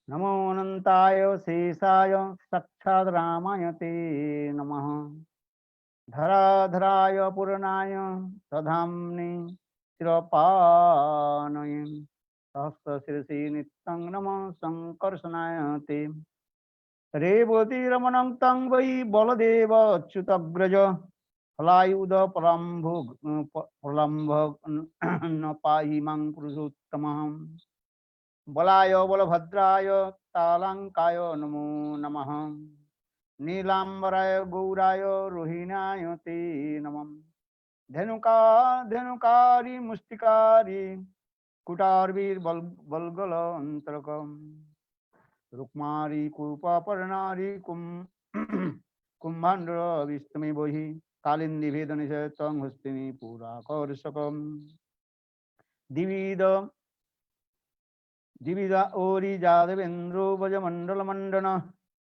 नमो अनंताय शेषाय साक्षात् रामाय ते नमः। धराधराय पूर्णाय सधाम्नि चिरपानये सहस्रशीर्षि नित्यं नमः संकर्षणाय ते। रेवती रमणं तं वै बलदेव अच्युतग्रज फलायुध प्रलम्भ न पाहि मां पुरुषोत्तमः। बलाय बलभद्राय तालांकाय नमो नमः। नीलांबराय गौराय रोहिण्याय ते नमः। धेनुकारी मुष्टिकारी कुटारवीर बलगल अंतरकम रुक्मारी कूपापर्णारी कुंभांडर विस्तमे बोहि कालिंदी भेद निशतं हस्तिनी पुरा कौरसकम दिविद दिविदा ओरी जादवेन्द्रो भजमंडल मंडन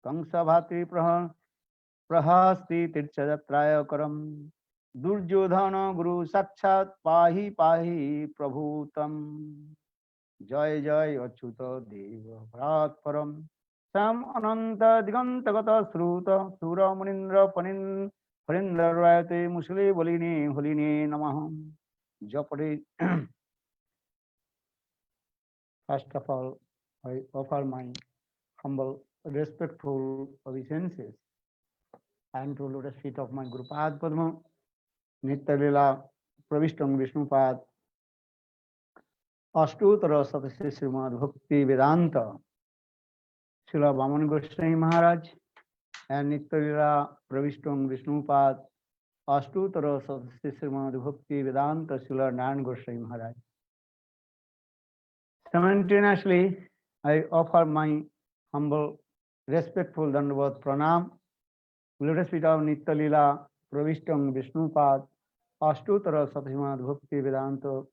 कंस भातृ प्रहस्ति तीर्थयात्राय करम दुर्योधन गुरु साक्षात् पाहि पाहि प्रभूतम। जय जय अच्युत देव भ्रात परम श्याम अनंत दिगंतगत श्रुत सुर मुनीन्द्र फणीन्द्र रायते मुसले बलिने होलिने नमः। जपरे first of all, I offer my humble, respectful obeisances and to lotus feet of my Guru Pad Padma, Nitya Lila, Pravishtam Vishnupad, Ashtottara Satasya Srimad Bhakti Vedanta, Srila Vamana Goswami Maharaj, and Nitya Lila, Pravishtam Vishnupad, Ashtottara Satasya Srimad Bhakti Vedanta, Srila Narayan Goswami Maharaj. Simultaneously, I offer my humble, respectful Dandavat Pranam, lotus feet of Nitya Lila, Pravishtam Vishnupad, Ashtottara Satasya Bhakti Vedanta,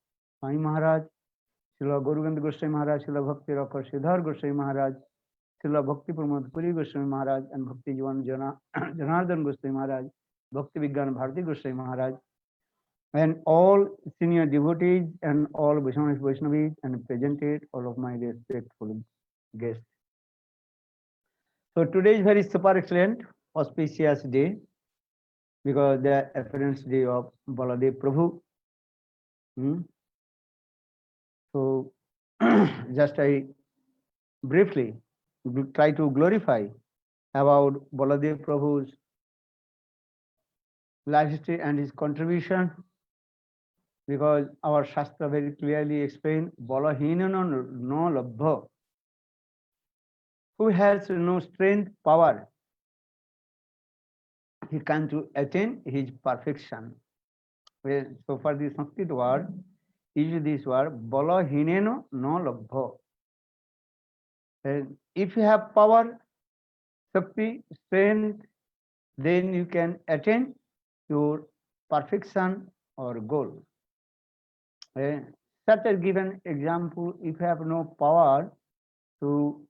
Swami Maharaj, Srila Gauraganda Goswami Maharaj, Srila Bhakti Rakha Siddhar Goswami Maharaj, Srila Bhakti Pramod Puri Goswami Maharaj, and Bhakti Jivan Janardhan Goswami Maharaj, Bhakti Vigyan Bharati Goswami Maharaj, and all senior devotees and all Vaishnavis and presented, all of my respectful guests. So today is very super excellent, auspicious day, because the appearance day of Baladev Prabhu. So just I briefly try to glorify about Baladev Prabhu's life history and his contribution, because our Shastra very clearly explain Balahina no labha, who has no strength, power, he can to attain his perfection. So for the Sanskrit word, use this word Balahineno no labha. And if you have power, Shakti, strength, then you can attain your perfection or goal. Such a given example, if you have no power to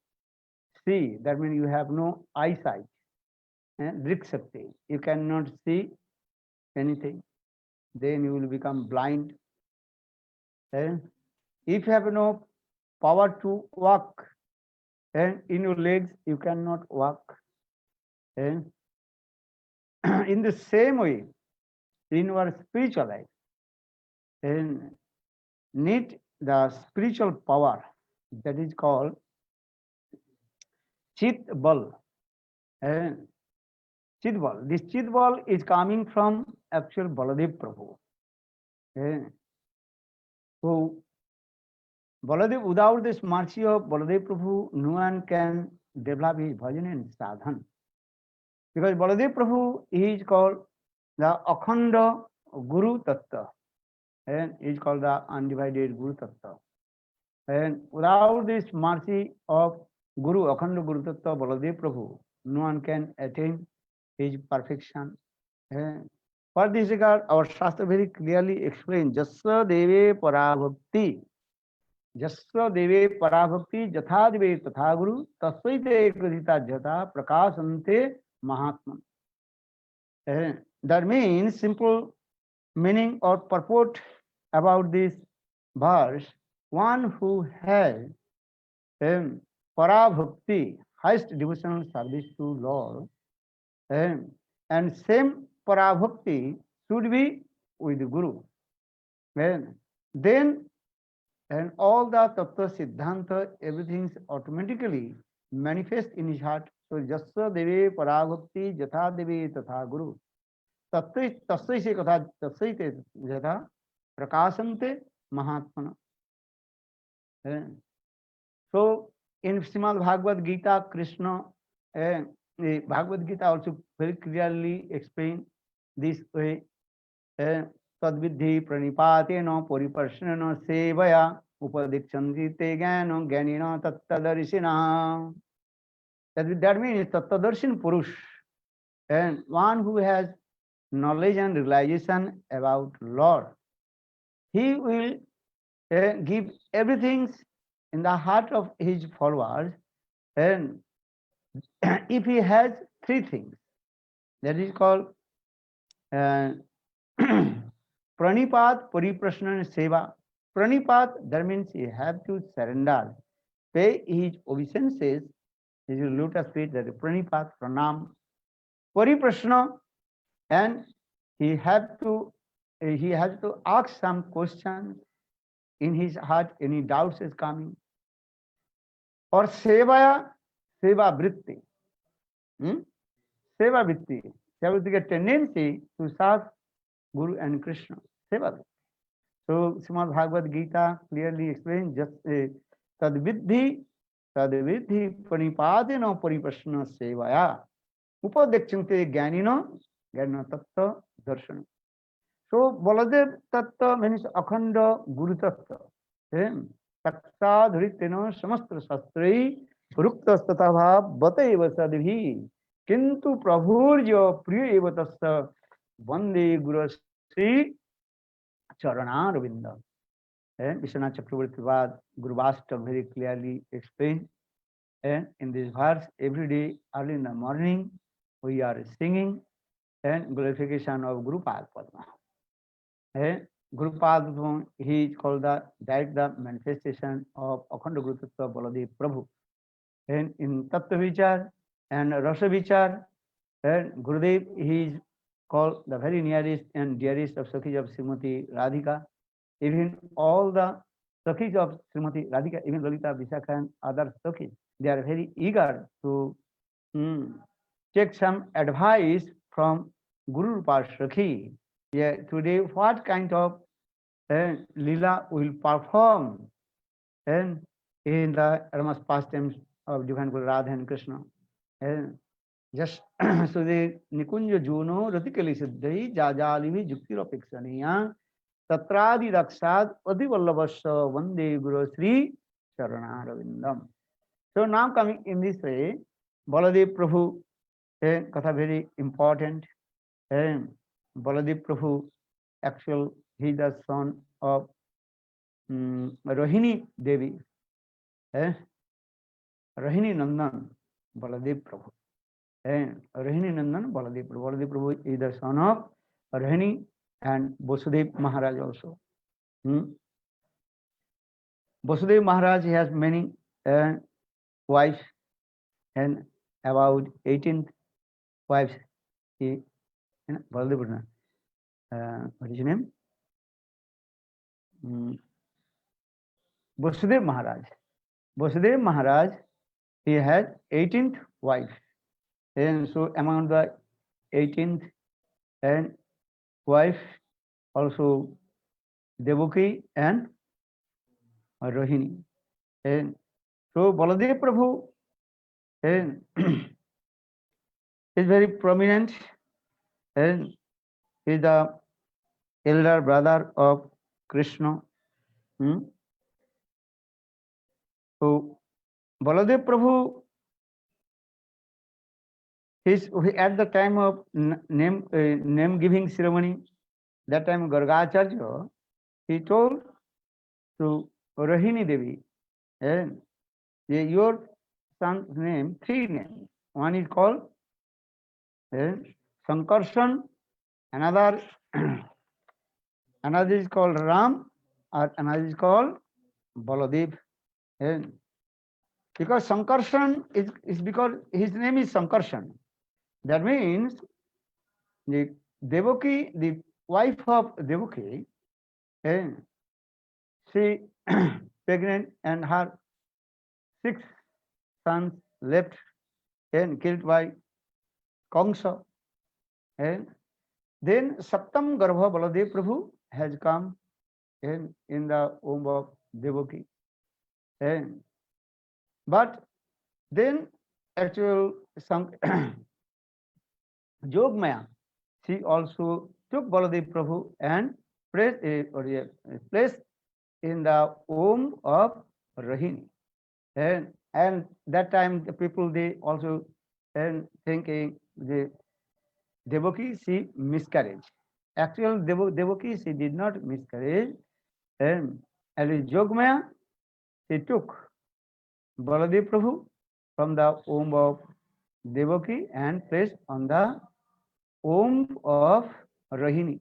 see, that means you have no eyesight, Drik Shakti, you cannot see anything, then you will become blind. If you have no power to walk, and in your legs you cannot walk. In the same way, in your spiritual life, need the spiritual power that is called Chit Bal. Chit Bal. This Chit Bal is coming from actual Baladev Prabhu. So Baladev, without this mercy of Baladev Prabhu, no one can develop his bhajan and sadhan. Because Baladev Prabhu is called the Akhanda Guru Tattva, and is called the undivided Guru Tattva. And without this mercy of Guru, Akhanda Guru Tattva, Baladev Prabhu, no one can attain his perfection. And for this regard, our Shastra very clearly explains, Jasya Deve Parabhakti. Jasya Deve Parabhakti Jatha Deve Tatha Guru Tasvaite Kradita Jata Prakasante Mahatman. That means simple meaning or purport about this verse, one who has para bhakti, highest devotional service to Lord, and same para bhakti should be with the Guru. Then and all the tattva siddhanta, everything automatically manifest in his heart. So jasya deve parabhakti jatha deve tatha guru. Tasya se katha tasya te jatha prakasante mahatmana. So in Srimad Bhagavad Gita, Krishna, Bhagavad Gita also very clearly explain this way. तद्विद्धि प्रणिपातेन परिपर्शनेन सेवया उपदीक्षन्ति ते ज्ञानो ज्ञानिनो तत्तदर्शिनः. That means tattadarsin purush, and one who has knowledge and realization about Lord, he will give everything in the heart of his followers. And if he has three things, that is called Pranipat, Pariprashna, and Seva. Pranipat, that means he have to surrender, pay his obeisances, his lotus feet, that is Pranipat, Pranam. Pariprashna, and he has to ask some questions in his heart, any doubts is coming. Or Sevaya, Seva Vritti. Seva Vritti. Seva Vritti, a tendency to serve Guru and Krishna. Seva. So Srimad Bhagavad Gita clearly explains just tadvidhi panipadena pariprashna sevaya upadekshante jnanina jnana tattva darshana. So Baladev tattva means akhanda guru tattva. Taksa dharitena samastra shastrai rukta bhav bateva sadhi kintu prabhurja priya eva tasya vande guru sri Charana Ravinda. Vishwanath Chakravarti Guru Vastak very clearly explained. In this verse, every day, early in the morning, we are singing and glorification of Guru Padma. Guru Padma, he is called the direct the manifestation of Akhanda Guru Tattva Baladev Prabhu. And in Tattva Vichar and Rasa Vichar, Gurudev, he is called the very nearest and dearest of Sakhis of Srimati Radhika. Even all the Sakhis of Srimati Radhika, even Lalita, Vishakha and other Sakhis, they are very eager to take some advice from Guru Rupa Sakhi. Yeah, today what kind of Lila will perform in the Ramas pastimes of Divine Guru Radha and Krishna. Just so the Nikunja Juno Ratikali Siddhi Jajalivi Juktirapexaniya Tatradi Raksad Adivallabasya Vande Guru Sri Charana Ravindam. So now coming in this way, Baladev Prabhu, Katha very important. Baladev Prabhu, actual, he is the son of Rohini Devi. Rohini Nandan, Baladev Prabhu. Rohini Nandan, Baladev Prabhu. Baladev Prabhu is the son of Rohini and Vasudev Maharaj also. Vasudev Maharaj has many wives, and about 18 wives. Baladev, what is his name? Vasudev Maharaj. Vasudev Maharaj, he has 18th wife. And so among the 18th and wife, also Devaki and Rohini. And so Baladev Prabhu is very prominent, and he is the elder brother of Krishna. So Baladev Prabhu, at the time of name giving ceremony, that time Gargacharya, he told to Rohini Devi, your son's name, three names. One is called Sankarshan, another is called Ram, or another is called Baladev. Because Sankarshan is because his name is Sankarshan. That means the Devaki, the wife of Devaki, and she pregnant and her 6 sons left and killed by Kamsa. And then Saptam Garbha Baladev Prabhu has come in the womb of Devaki. And but then actual Jogmaya, she also took Baladev Prabhu and placed in the womb of Rahini. And that time the people they also and thinking the Devaki she miscarriage. Actual Devaki she did not miscarriage, and as Jogmaya she took Baladev Prabhu from the womb of Devaki and placed on the womb of Rahini.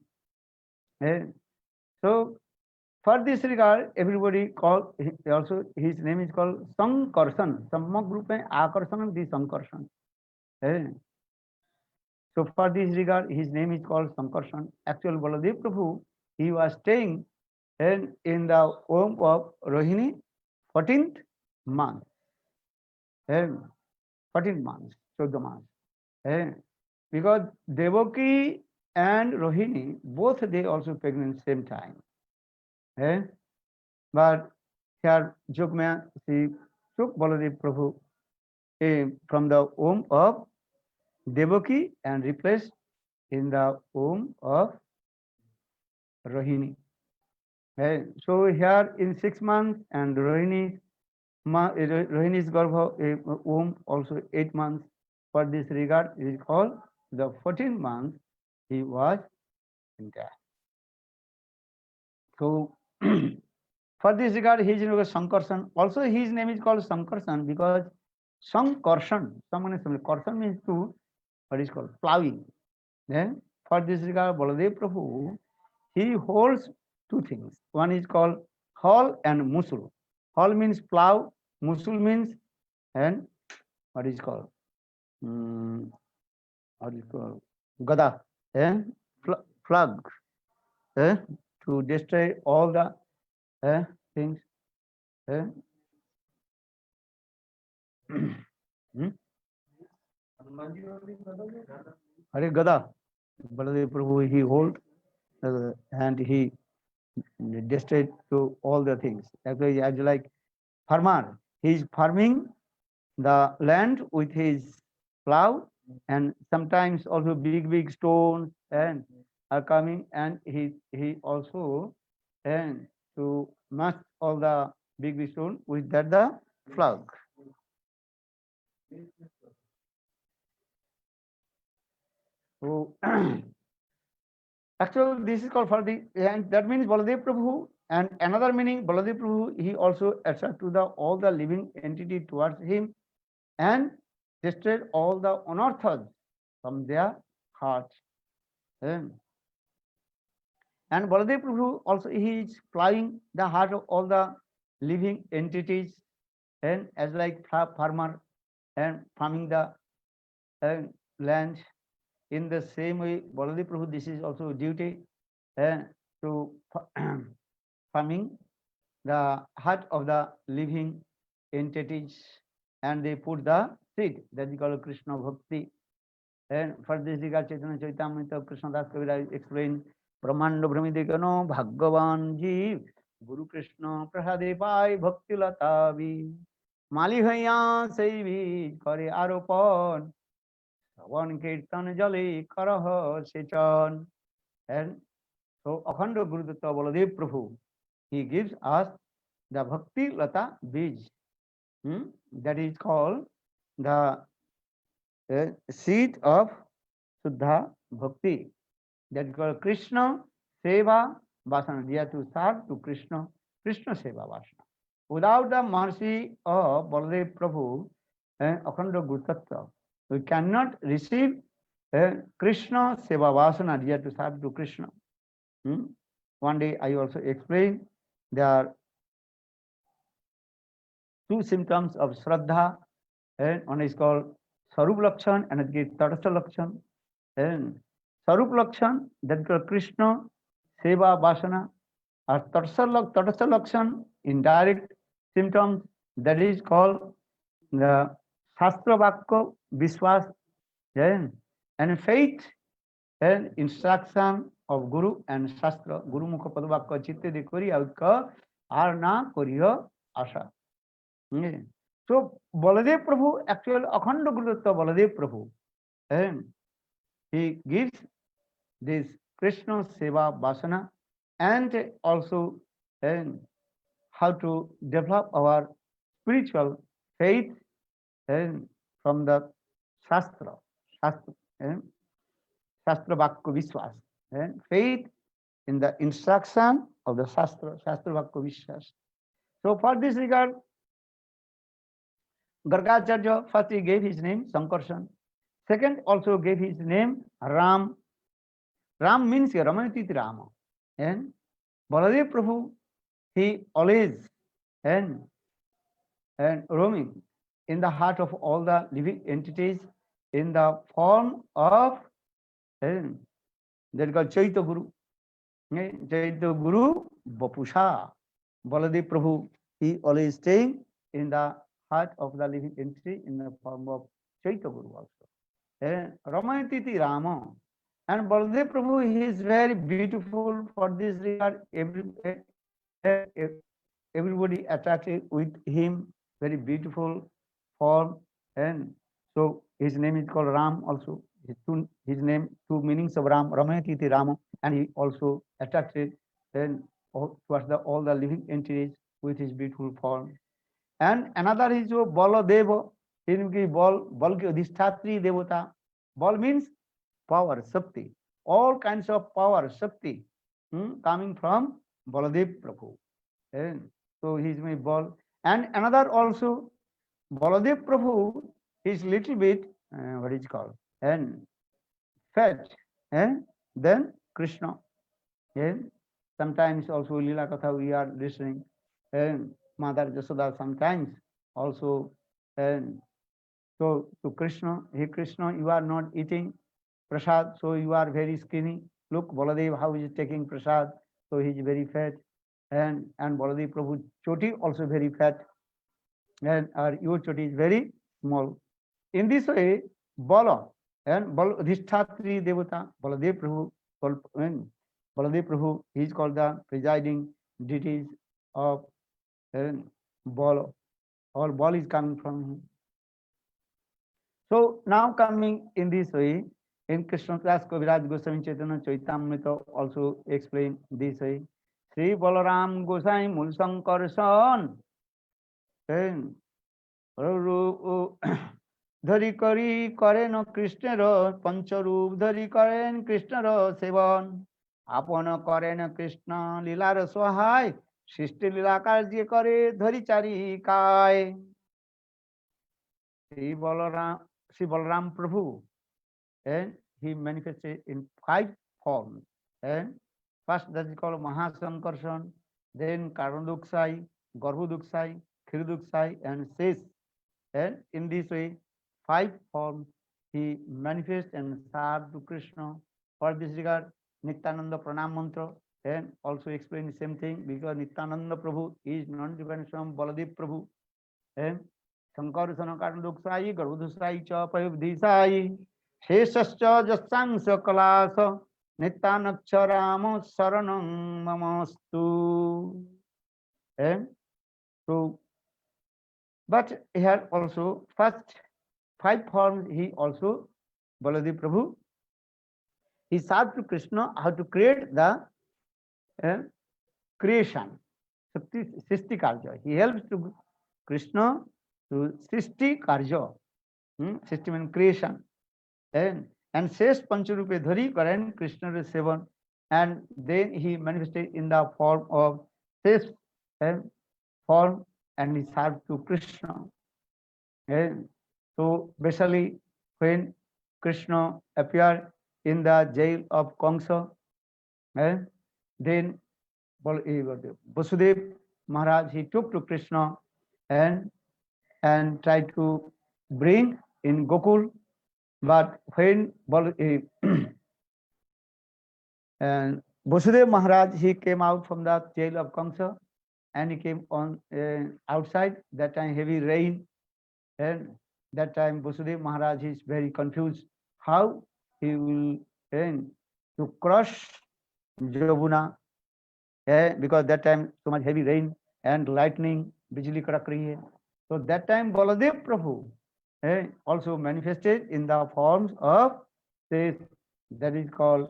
And so for this regard, everybody call also his name is called Sankarshan. Sammak group में आकर्षण the Sankarshan. So for this regard, his name is called Sankarshan. Actual Baladev Prabhu, he was staying in the womb of Rohini 14th month. 14th month, 14th month. Because Devaki and Rohini, both they also pregnant same time. But here Jogmaya, she took Baladev Prabhu from the womb of Devaki and replaced in the womb of Rohini. So here in 6 months and Rohini's Garbha womb also 8 months. For this regard, it is called the 14th month he was in there. So for this regard, his name is Sankarshan. Also, his name is called Sankarshan because Sankarshan, Karshan means to what is called plowing. Then for this regard, Baladev Prabhu, he holds 2 things. One is called hal and musul. Hal means plow, musul means and what is called gada, plug, to destroy all the things. Hare Gada, Baladev Prabhu, he hold and he destroyed to all the things. Actually, as like farmer, he is farming the land with his plow, and sometimes also big stones and are coming, and he also and to mash all the big stone with that the plow. So actually, this is called for the, and that means Baladev Prabhu. And another meaning, Baladev Prabhu, he also attracted to the all the living entity towards him and destroyed all the unearthas from their heart. And Baladev Prabhu also he is flying the heart of all the living entities, and as like farmer and farming the land. In the same way, Baladev Prabhu, this is also duty to farming the heart of the living entities, and they put the seed that is called Krishna Bhakti. And for this regard, Chaitanya Charitamrita Krishna Das Kaviraj explained, Brahmanda Brahmidikano Bhagavan Jeev Guru Krishna Prasade Pai Bhakti Latavi Mali Haya Sevi Kare Aropan One Kirtan Jali Karaha Sechan. And so Akhanda Gurudatta Baladev Prabhu, he gives us the Bhakti Lata Bij. That is called the seed of Suddha Bhakti. That is called Krishna Seva Vasana. They are to serve to Krishna, Krishna Seva Vasana. Without the mercy of Baladev Prabhu, Akhanda Gurudatta, we cannot receive Krishna Seva Vasana. They are to serve to Krishna. One day I also explained there are two symptoms of Shraddha, and one is called Sarup Lakshan and it is Tadastha Lakshan. And Sarup Lakshan, that is called Krishna, Seva, Vasana, or Tadastha Lakshan, indirect symptoms, that is called the Shastra Vakya, Vishwas, and faith, and instruction of Guru and Shastra, Guru Mukha Padvakya Chitte de Kori Avika Arna Koriya Asha. So Baladev Prabhu, actual Akhanda Gurudutta Baladev Prabhu, and he gives this Krishna Seva Vasana and also how to develop our spiritual faith and from the Shastra, Shastra, Shastra Vakya Vishwas, and faith in the instruction of the Shastra, Shastra Vakya Vishwas. So for this regard, Gargacharya first he gave his name Sankarshan. Second also gave his name Ram. Ram means Ramayatiti Rama. And Baladev Prabhu, he always and roaming in the heart of all the living entities in the form of that is called Chaitya Guru. Chaitya Guru Vapusha. Baladev Prabhu, he always staying in the heart of the living entity in the form of Chaitya Guru also. Ramayatiti Rama. And Baladev Prabhu, he is very beautiful for this regard. Everybody attracted with him, very beautiful form. And so his name is called Ram also. His name, two meanings of Ram, Ramayatiti Rama, and he also attracted then towards all the living entities with his beautiful form. And another is Baladeva, in Bal ki Adhisthatri Devata. Bal means power, Shakti. All kinds of power, Shakti, coming from Baladev Prabhu. And so he is my Bal. And another also, Baladev Prabhu is little bit, what is called, and fat, then Krishna. And sometimes also Lila Katha we are listening, and Mother Jasoda sometimes also, and so to Krishna, hey Krishna, you are not eating prasad, so you are very skinny. Look, Baladev, how he is taking prasad, so he is very fat. And Baladev Prabhu Choti also very fat, and your Choti is very small. In this way, Bala and Adhisthatri Devata, Baladev Prabhu, Baladev Prabhu, he is called the presiding deities of Bala. All Bala is coming from him. So now coming in this way, in Krishna class, Kaviraj Goswami Chaitanya Chaitamrita also explain this way. Sri Balaram Gosai Mul Sankarshan ধরি করি করেন কৃষ্ণের পঞ্চরূপ ধরি করেন কৃষ্ণের সেবন আপন করেন কৃষ্ণ লীলার সহায় সৃষ্টি লীলা কার্য করে ধরি চারিকায় Sri Balaram Prabhu, and he manifested in 5 forms. And first that is called Mahasankarshan, then Karanduksai, Garbhuduksai, Khirduksai, and Ses. And in this way, 5 forms he manifests and served to Krishna. For this regard, Nityananda Pranam Mantra, and also explain the same thing, because Nityananda Prabhu is non-dependent from Baladev Prabhu. And Shankar Sanakaranduksai, Garbhuduksai cha Payubdhisai, Sheshascha Jasangsa Kalasa, Nityanakcharama Saranam Mamastu. And so, but here also, first 5 forms he also, Baladev Prabhu, he served to Krishna how to create the creation, Srishti Karja. He helps to Krishna to Srishti Karja, Srishti means creation. And says Pancharupe Dhari Karen Krishna Sevan, and then he manifested in the form of this form, and he served to Krishna. And so basically when Krishna appeared in the jail of Kamsa, then Vasudev Maharaj, he took to Krishna, and and tried to bring in Gokul. But when and Vasudev Maharaj, he came out from the jail of Kamsa and he came on outside. That time heavy rain, and that time Vasudev Maharaj is very confused how he will to crush Jamuna, because that time so much heavy rain and lightning, bijli kadak rahi hai. So that time Baladev Prabhu also manifested in the forms of this, that is called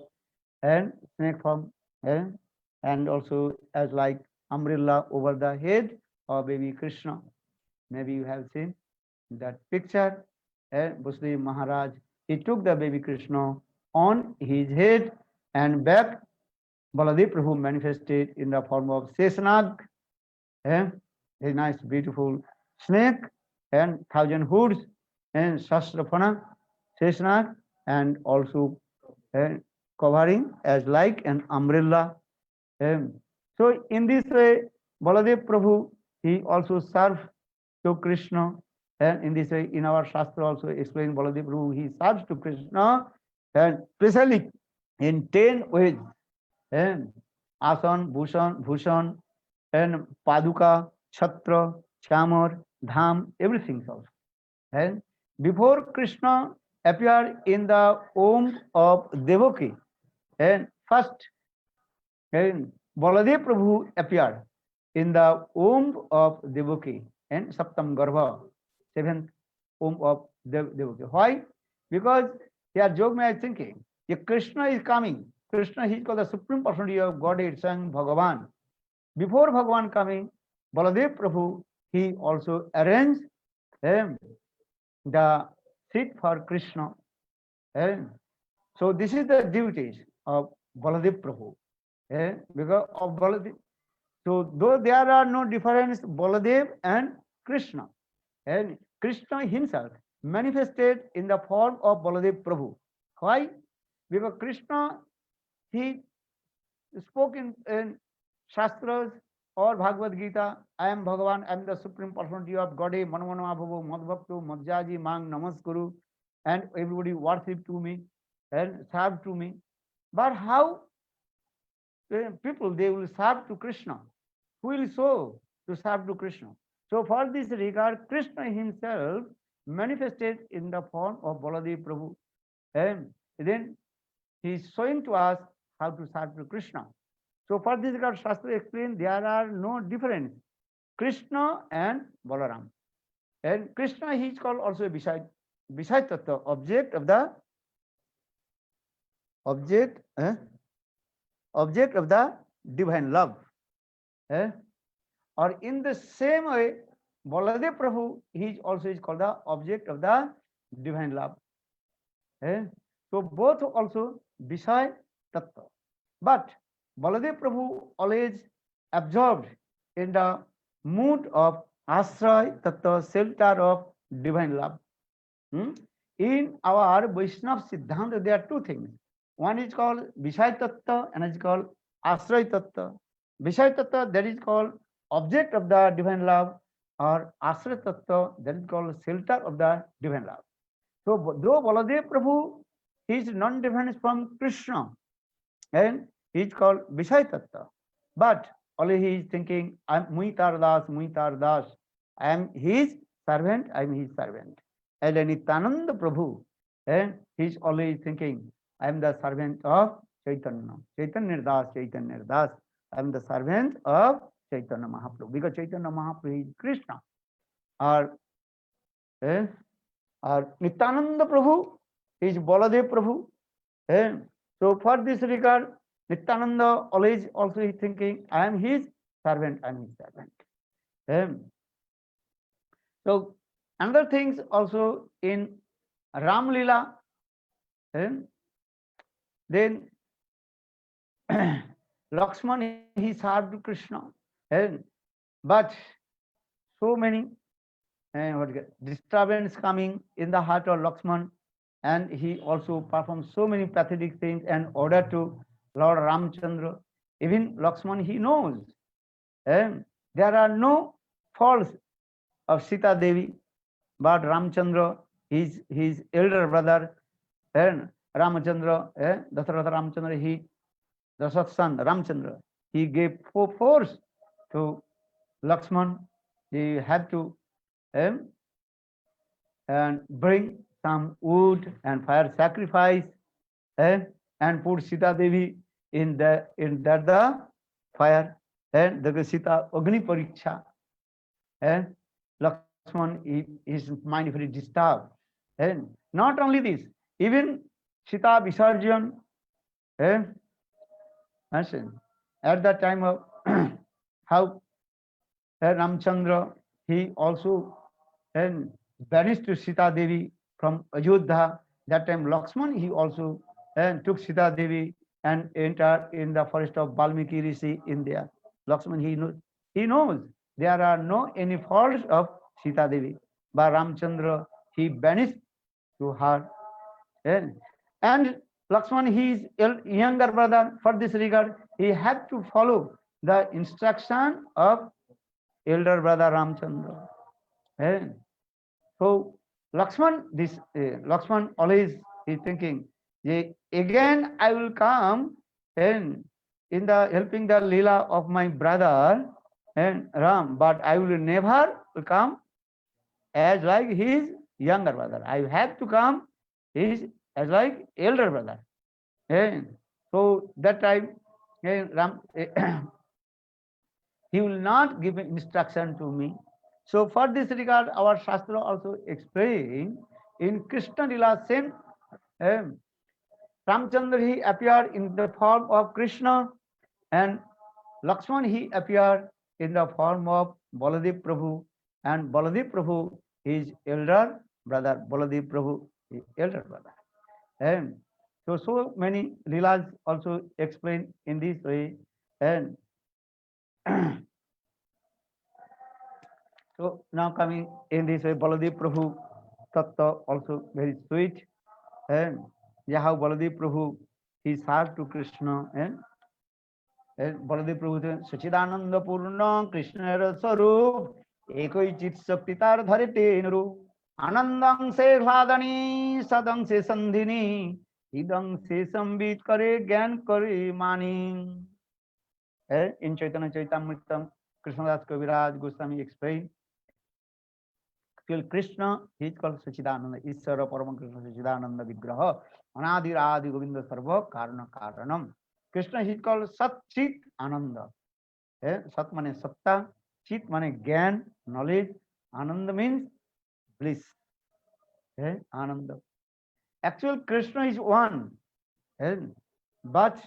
and snake form, and also as like umbrella over the head of baby Krishna. Maybe you have seen that picture. Vasudev Maharaj, he took the baby Krishna on his head, and back Baladev Prabhu manifested in the form of Seshanag, a nice beautiful snake, and 1,000 hoods, and Sastrapana, Seshanag, and also covering as like an umbrella. So in this way, Baladev Prabhu, he also served to Krishna. And in this way, in our Shastra also explained Baladev Prabhu, he serves to Krishna, and especially in 10 ways. And Asan, Bhushan, and Paduka, Chhatra, Chamar, Dham, everything also. And before Krishna appeared in the womb of Devaki, and first, and Baladev Prabhu appeared in the womb of Devaki and Saptam Garbha, 7th womb of Devaki. Why? Because here Jogmaya is thinking, if Krishna is coming, Krishna is called the Supreme Personality of Godhead, Sang Bhagavan. Before Bhagavan coming, Baladev Prabhu, he also arranged the seat for Krishna. So this is the duties of Baladev Prabhu. Because of Baladev. So though there are no difference, Baladev and Krishna. And Krishna himself manifested in the form of Baladev Prabhu. Why? Because Krishna, he spoke in Shastras or Bhagavad Gita, I am Bhagavan, I am the Supreme Personality of Godhead, Manamana Bhavo, Madhbhaktu, Madhyaji, Mang, Namaskuru, and everybody worship to me and serve to me. But how people, they will serve to Krishna? Who will show to serve to Krishna? So for this regard, Krishna himself manifested in the form of Baladev Prabhu. And then he is showing to us how to serve to Krishna. So for this regard, Shastra explained there are no difference, Krishna and Balaram. And Krishna, he is called also a Vishaya Tattva, object of the divine love. Or in the same way, Baladev Prabhu, he also is called the object of the divine love. So both also Vishaya Tattva. But Baladev Prabhu always absorbed in the mood of Ashray Tattva, shelter of divine love. In our Vaishnava Siddhanta, there are two things. One is called Vishaya Tattva, and is called Ashray Tattva. Vishaya Tattva, that is called object of the divine love, or Ashray Tattva, that is called shelter of the divine love. So though Baladev Prabhu is non-different from Krishna, and he is called Vishaya Tattva, but only he is thinking, I am Muitar Das, I am his servant, I am his servant. And Nityananda Prabhu, and he is always thinking, I am the servant of Chaitanya, Chaitanya Das, I am the servant of Chaitanya Mahaprabhu, because Chaitanya Mahaprabhu is Krishna. Or Nityananda Prabhu is Baladev Prabhu. So for this regard, Nityananda always also is thinking, I am his servant, I am his servant. So another things also in Ram Lila, then Lakshman, he served Krishna, but so many disturbance coming in the heart of Lakshman, and he also performed so many pathetic things in order to Lord Ramchandra. Even Lakshman, he knows there are no faults of Sita Devi, but Ramchandra, his elder brother, and Ramachandra, Dasharatha Ramchandra, Dasharatha's son Ramchandra, he gave force to Lakshman. He had to and bring some wood and fire sacrifice and put Sita Devi in the fire, and the Sita Agni Pariksha. And Lakshman, his mind very disturbed. And not only this, even Sita Visarjan, and at that time of how Ramchandra, he also banished Sita Devi from Ayodhya. That time Lakshman, he also took Sita Devi and entered in the forest of Valmiki Rishi in there. Lakshman, he knows there are no any faults of Sita Devi, but Ramchandra, he banished to her. And Lakshman, his younger brother, for this regard, he had to follow the instruction of elder brother Ramchandra. So Lakshman always is thinking, again I will come and in the helping the Leela of my brother and Ram, but I will never come as like his younger brother. I have to come as like elder brother. And so that time Ram he will not give instruction to me. So for this regard, our Shastra also explain in Krishna Lila same Ramchandra he appeared in the form of Krishna, and Lakshman he appeared in the form of Baladev Prabhu, and Baladev Prabhu his elder brother. Baladev Prabhu his elder brother. And so many Leelas also explained in this way. And so now coming in this way, Baladev Prabhu Tattva also very sweet. And how Baladev Prabhu he served to Krishna, and Baladev Prabhu Sachidananda Purna Krishna Sarup Ekoi Chit Shakti Tar Dharite Nuru Anandang Se Hladani Sadang Se Sandhini Idang Se Sambit Kare Gyan Kare Mani. In Chaitanya Chaitamritam, Krishnadas Kaviraj Goswami explained, Krishna, he is called Sachidananda, Ishvara Parama Krishna Sachidananda Vigraha, Anadi Adi Govinda Sarva Karana Karanam. Krishna, he is called Sat Chit Ananda. Sat means Satta, Chit means Gyan, knowledge, Ananda means bliss. Ananda. Actual Krishna is one, but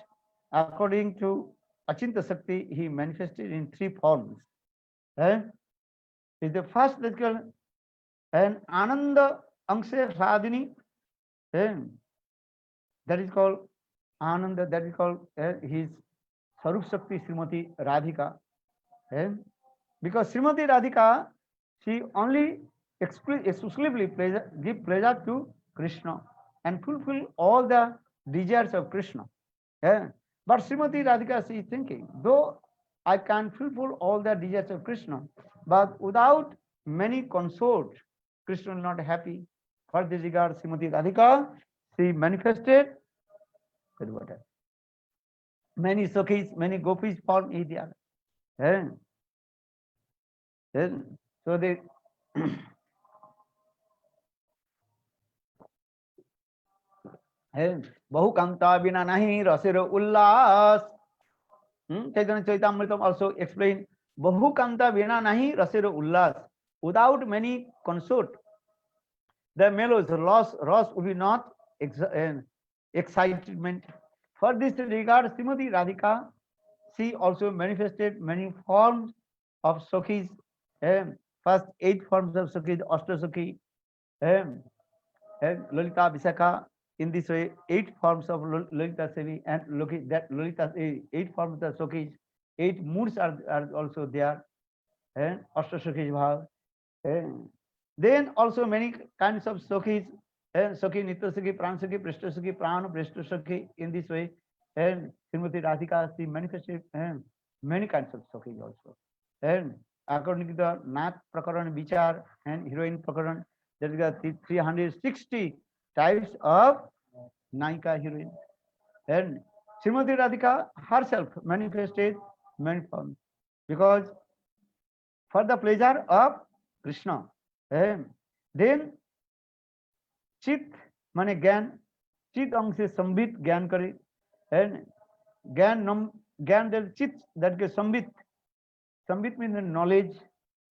according to Achinta Shakti, he manifested in three forms. Is the first that is called and Ananda Angshe Sadhini, that is called Ananda, that is called his Sarup Shakti Srimati Radhika. Because Srimati Radhika, she only exclusively give pleasure to Krishna and fulfill all the desires of Krishna. But Srimati Radhika, she is thinking, though I can fulfill all the desires of Krishna, but without many consorts, Krishna is not happy. For this regard, Srimati Radhika, she manifested with water. Many Sakhis, many gopis form India. So they Bahukanta bina nahi rasira ullas. Chaitanya Chaitamritam also explained, Bahukanta bina nahi rasira ullas. Without many consort, the mellows Ross would be not excitement. For this regard, Srimati Radhika, she also manifested many forms of Sakhis. First 8 forms of Sakhis, Ashtasakhi, Lalita Visakha. In this way, 8 forms of Lalita Sevi and that Lalita 8 forms of Sakhis, 8 moods are also there. Ashtasakhi Bhav. Then also many kinds of Sakhis, Sakhi, Nitya Sakhi, Pran Sakhi, Prishta Sakhi, Pran, Prishta Sakhi. In this way, and Srimati Radhika, she manifested many kinds of Sakhis also. And according to the Nath Prakaran Vichar and Heroine Prakaran, That is got 360 types of Naika heroine. And Srimati Radhika herself manifested many forms because for the pleasure of Krishna. And then चित माने ज्ञान, चित अंग से संबित ज्ञान करे, and ज्ञान that चित that के Sambit means knowledge,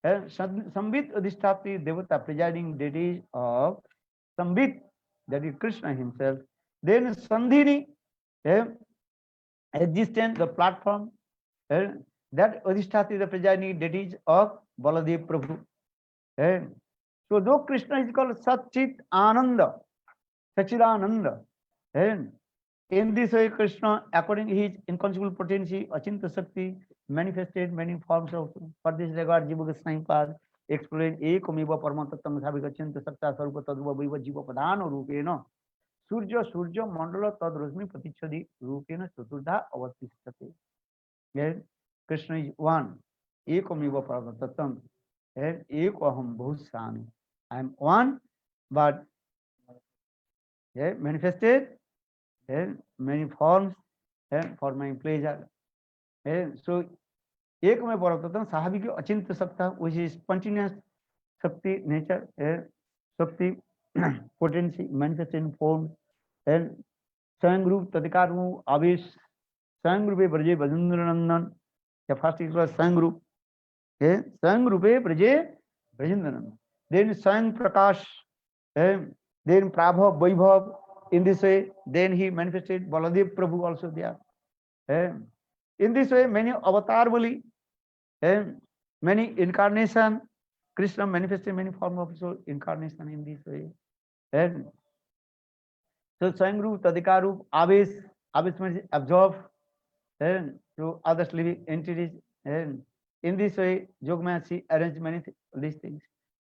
and Sambit अधिष्ठात्री देवता presiding deities of Sambit, that is Krishna himself. Then Sandhini, existence, the platform, that अधिष्ठात्री the presiding deities of Baladev Prabhu. So though Krishna is called Satchit Ananda, Sachidananda, and in this way Krishna, according to his inconceivable potency, Achinta Shakti, manifested many forms of. For this regard, Jiva Goswami Pad explained Ekamiva Paramatattam Sabhika Achinta Sakta Sarupa Tadruva Viva Jiva Padhana Rupena Surya Mandala Tad Rashmi Patichadi Rupena Chaturtha Avatisthate. Yes, Krishna is one. Ekamiva Paramatattam, and Ekaham Bhusami. I am one, but manifested many forms for my pleasure. So, एक में परतत्व साहबी की अचिंत सत्ता, which is spontaneous शक्ति, nature, शक्ति, potency, manifested in form, and स्वयं रूप, तत्कार रूप, आवेश, स्वयं रूपे ब्रजे ब्रजेंद्र नंदन, या फर्स्ट इज स्वयं रूप, स्वयं रूपे ब्रजे ब्रजेंद्र नंदन. Then स्वयं प्रकाश, then Prabhav, Vaibhav, in this way, then he manifested Baladev Prabhu also there. In this way, many avatar bali, many incarnation, Krishna manifested many forms of so incarnation in this way. So Swayam Tadika Roop, Aves means absorb to other living entities. In this way, Jogmaya arranged many these things.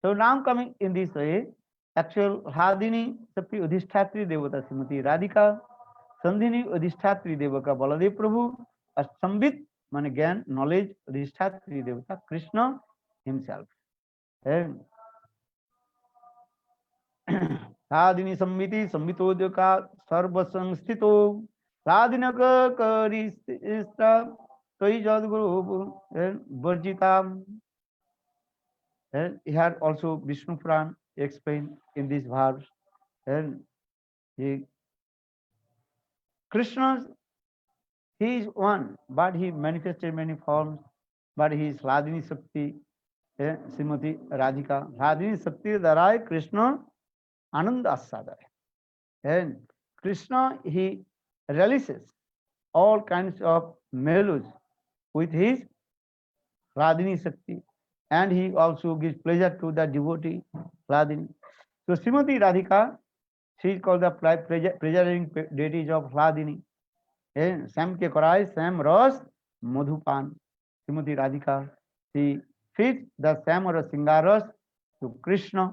So now coming in this way, actual Hadini Sakti Udhishtatri Devata Srimati Radhika, Sandhini Udhishtatri Devaka Baladev Prabhu, Sambit mane Gyan, knowledge, Udhishtatri Devata, Krishna himself. Hadini Samviti, Sambitodyoka, Sarva Samstito, Hadinaka Karista, Toi Jadguru, Varjita. Here also Vishnu Puran explained in this verse. And Krishna, he is one, but he manifested many forms, but he is Radhini Sakti, Srimati Radhika. Radhini Sakti Dharai Krishna Ananda Asadai. And Krishna, he releases all kinds of melodies with his Radhini Sakti. And he also gives pleasure to the devotee, Radhini. So Srimati Radhika, she is called the pleasuring deities of Radhini. Sam ke korai, Sam Ras, Madhupan. Srimati Radhika, she feeds the Sam or Singaras to Krishna.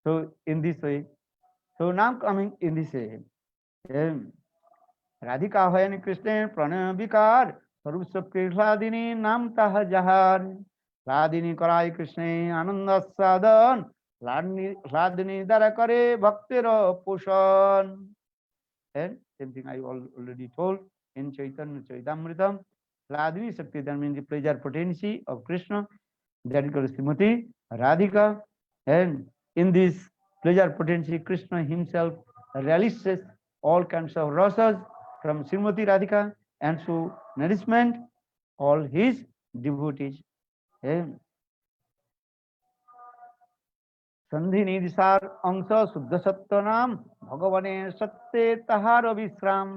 So in this way, so now coming in this way, Radhika Hayani Krishna Pranaya Vikar, Sarup Sakti Radhini Nam Taha Jahar. Radhini Karai Krishna Ananda Sadhan, Radhini Darakare Bhaktira Pushan. And same thing I already told in Chaitanya Chaitamritam. Radhini Sakti, that means the pleasure potency of Krishna, that is called Srimati Radhika. And in this pleasure potency, Krishna himself releases all kinds of rasas from Srimati Radhika and so nourishment all his devotees. संधि दिशार अंश शुद्ध सत्व नाम भगवाने सत्य तहार विश्राम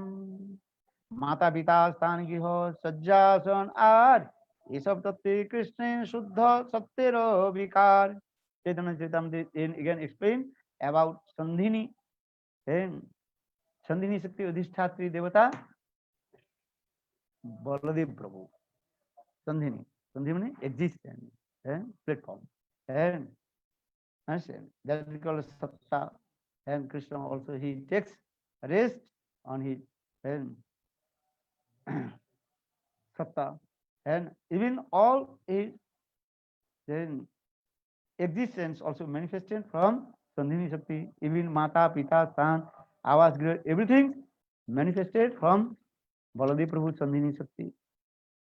माता पिता स्थान गृह सज्जासन आर ये सब तत्व कृष्ण शुद्ध सत्यर विकार. Chaitanya Charitamrita again explain about Sandhini. Sandhini Shakti Adhishtatri Devata Baladev Prabhu. Sandhini means existence, platform. And that is called Satta. And Krishna also, he takes rest on his Satta. And even all his existence also manifested from Sandhini Shakti. Even Mata, Pita, San, Avas, Grih, everything manifested from Baladev Prabhu Sandhini Shakti.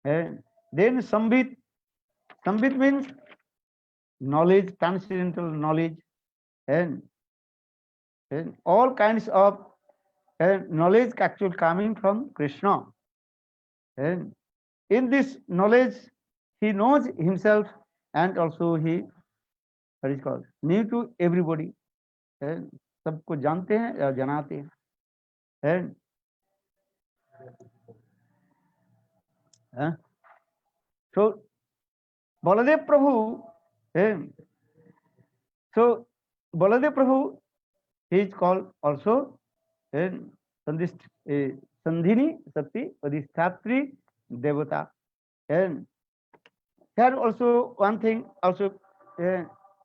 And then Sambit. Sambit means knowledge, transcendental knowledge, and, and all kinds of knowledge actually coming from Krishna. And in this knowledge, he knows himself and also he, what is called, new to everybody. And सबको जानते हैं या जनाते हैं. And so Baladev Prabhu, and so Baladev Prabhu, he is called also and Sandhini Shakti, Adhistatri Devata. And here also one thing also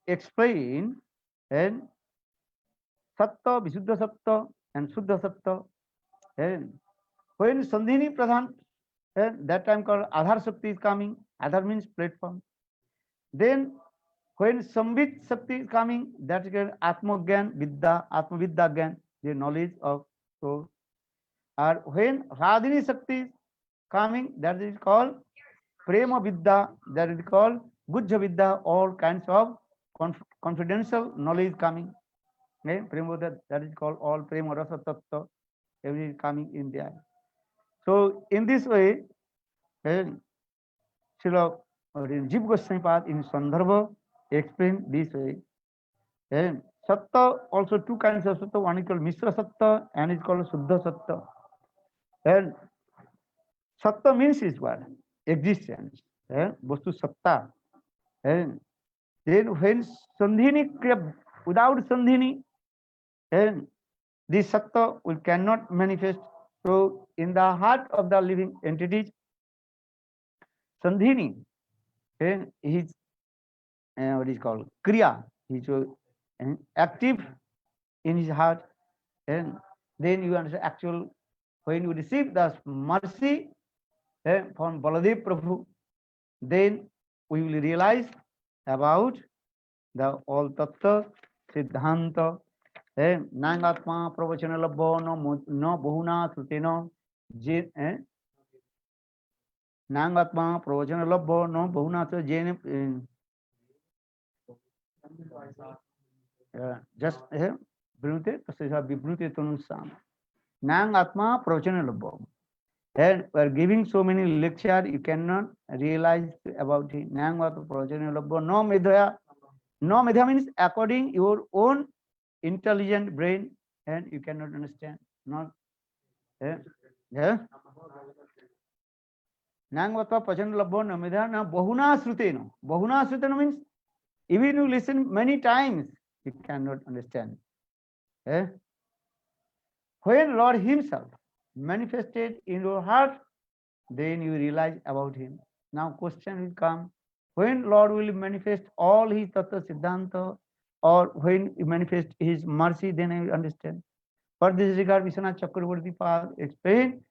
explain, and Satta, Visuddha Satta and Suddha Satta. And when Sandhini Pradhan, that time called Adhar Shakti is coming. Adhar means platform. Then when Sambit Shakti is coming, that is called Atma Gyan, Vidya, Atma Vidya Gyan, the knowledge of soul. And when Radhini Shakti is coming, that is called Prema Vidya, that is called Gujja Vidya, all kinds of confidential knowledge coming. Prema, that is called all Prema Rasa Tattva, everything is coming in there. So in this way, Srila Jiva Goswami Pad in Sandarbha explain this way. And Satta, also two kinds of Satta, one is called Mishra Satta and is called Suddha Satta. And Satta means is what? Existence. Vastu Satta. And then when Sandhini, without Sandhini, and this Satta will cannot manifest. So in the heart of the living entities, Sandhini, and his what is called Kriya, he is active in his heart, and then you understand actual, when you receive the mercy from Baladev Prabhu, then we will realize about the all tattva siddhanta. Nangatma pravachana labho no bahuna srutena Nangatma pravachana labho no bahuna jene just Brunte Vibrute Tunusam. Nangatma pravachana labho. And we are giving so many lectures, you cannot realize about it. Nangatma pravachana labho no medhaya. No medhaya means according your own intelligent brain, and you cannot understand. Not Nangvatva Pachan Labho Namidha Bahuna Srutena. Bahuna Srutena means even you listen many times, you cannot understand. When Lord Himself manifested in your heart, then you realize about Him. Now question will come, when Lord will manifest all His Tattva Siddhanta, or when He manifest His mercy, then I will understand. For this regard, Vishwanath Chakravarti Pad explained,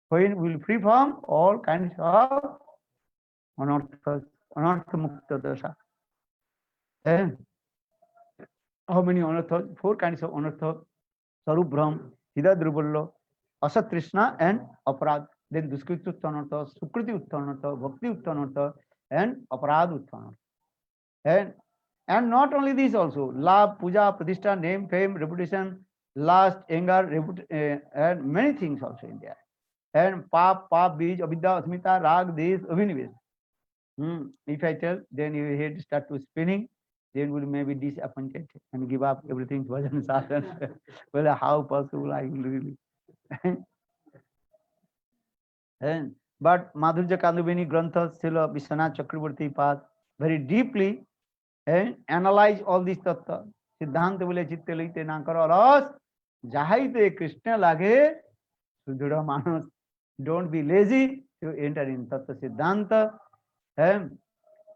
when we will free from all kinds of anartha mukta dasha. How many anartha? Four kinds of anartha: Sarup Brahm, Hida Druballa, Asat Krishna, and Aparad. Then Duskriti Uttanartha, Sukriti Uttanartha, Bhakti Uttanartha, and Aparad Uttanartha. And not only this also, love, puja, pratishtha, name, fame, reputation, lust, anger, and many things also in there. And pap, bij, avidya, asmita, rag, desh, abhinivesh. If I tell, then your head start to spinning, then will maybe disappointed and give up everything bhajan sadhana. Well, how possible I will really. But Madhurya Kandubini Grantha, Srila Vishwanath Chakravarti Pad, very deeply analyze all these tattva. Siddhanta bole chitte laite na karo ras, jahaite Krishna lage, sudhura manas. Don't be lazy to enter in tattva siddhanta.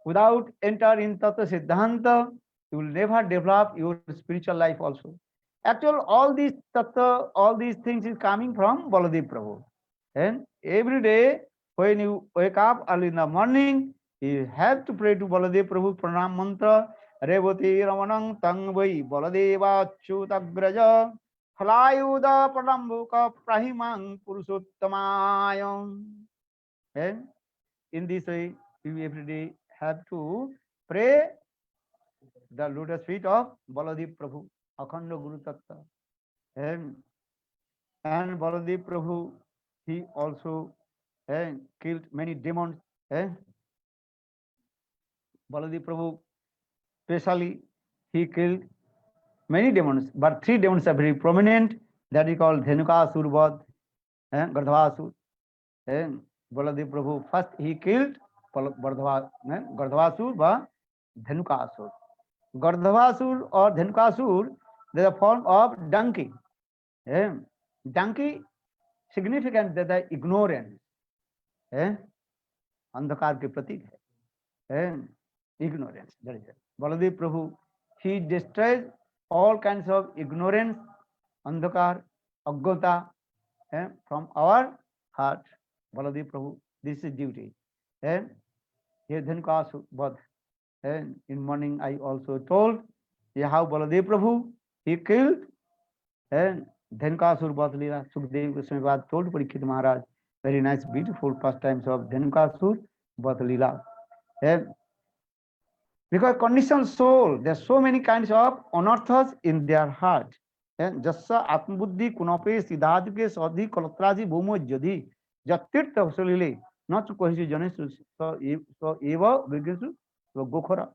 Without enter in tattva siddhanta, you will never develop your spiritual life also. Actually, all these tattva, all these things is coming from Baladev Prabhu. And every day, when you wake up early in the morning, you have to pray to Baladev Prabhu Pranam Mantra, Revati रमणं तं वै बलदेवाच्युतग्रज फलायुध प्रलम्बुक प्रहिमां पुरुषोत्तमायं. And in this way, we every day have to pray the lotus feet of Baladev Prabhu, Akhanda Guru Tattva. And Baladev Prabhu, he also killed many demons. Baladev Prabhu, especially, he killed many demons, but three demons are very prominent. That is called Dhenukasur Vadh, Gardhavasur. Baladev Prabhu, first he killed Gardhavasur by Dhenukasur. Gardhavasur or Dhenukasur, they are a form of donkey. Donkey significant that the ignorance, अंधकार के प्रतीक है, ignorance. That is it. Baladev Prabhu, he destroys all kinds of ignorance, andhakar, agyata, from our heart. Baladev Prabhu, this is duty. And here Dhenukasur Vadh. And in morning I also told how Baladev Prabhu, he killed and Dhenukasur Vadh Leela. Sukdev Goswami told Parikshit Maharaj. Very nice, beautiful pastimes of Dhenukasur Vadh Leela. Because conditioned soul, there are so many kinds of anarthas in their heart. Jassa Atmabuddhi Kunape Siddhadike Sadhi Kalatraji Bhumo Jadi Jatirtha Solile, not to Kohisu Janesu, so Eva Vigisu, so Gokhara.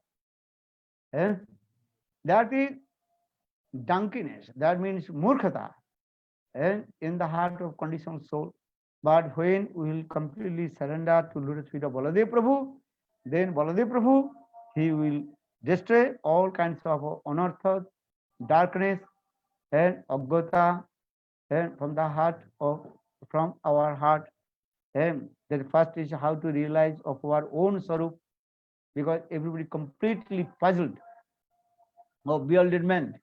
That is dunkiness, that means murkhata, in the heart of conditioned soul. But when we will completely surrender to lotus feet of Baladev Prabhu, then Baladev Prabhu, he will destroy all kinds of anarthas, darkness, and agyata, and from the heart of, from our heart. And the first is how to realize of our own sarup, because everybody completely puzzled of bewilderment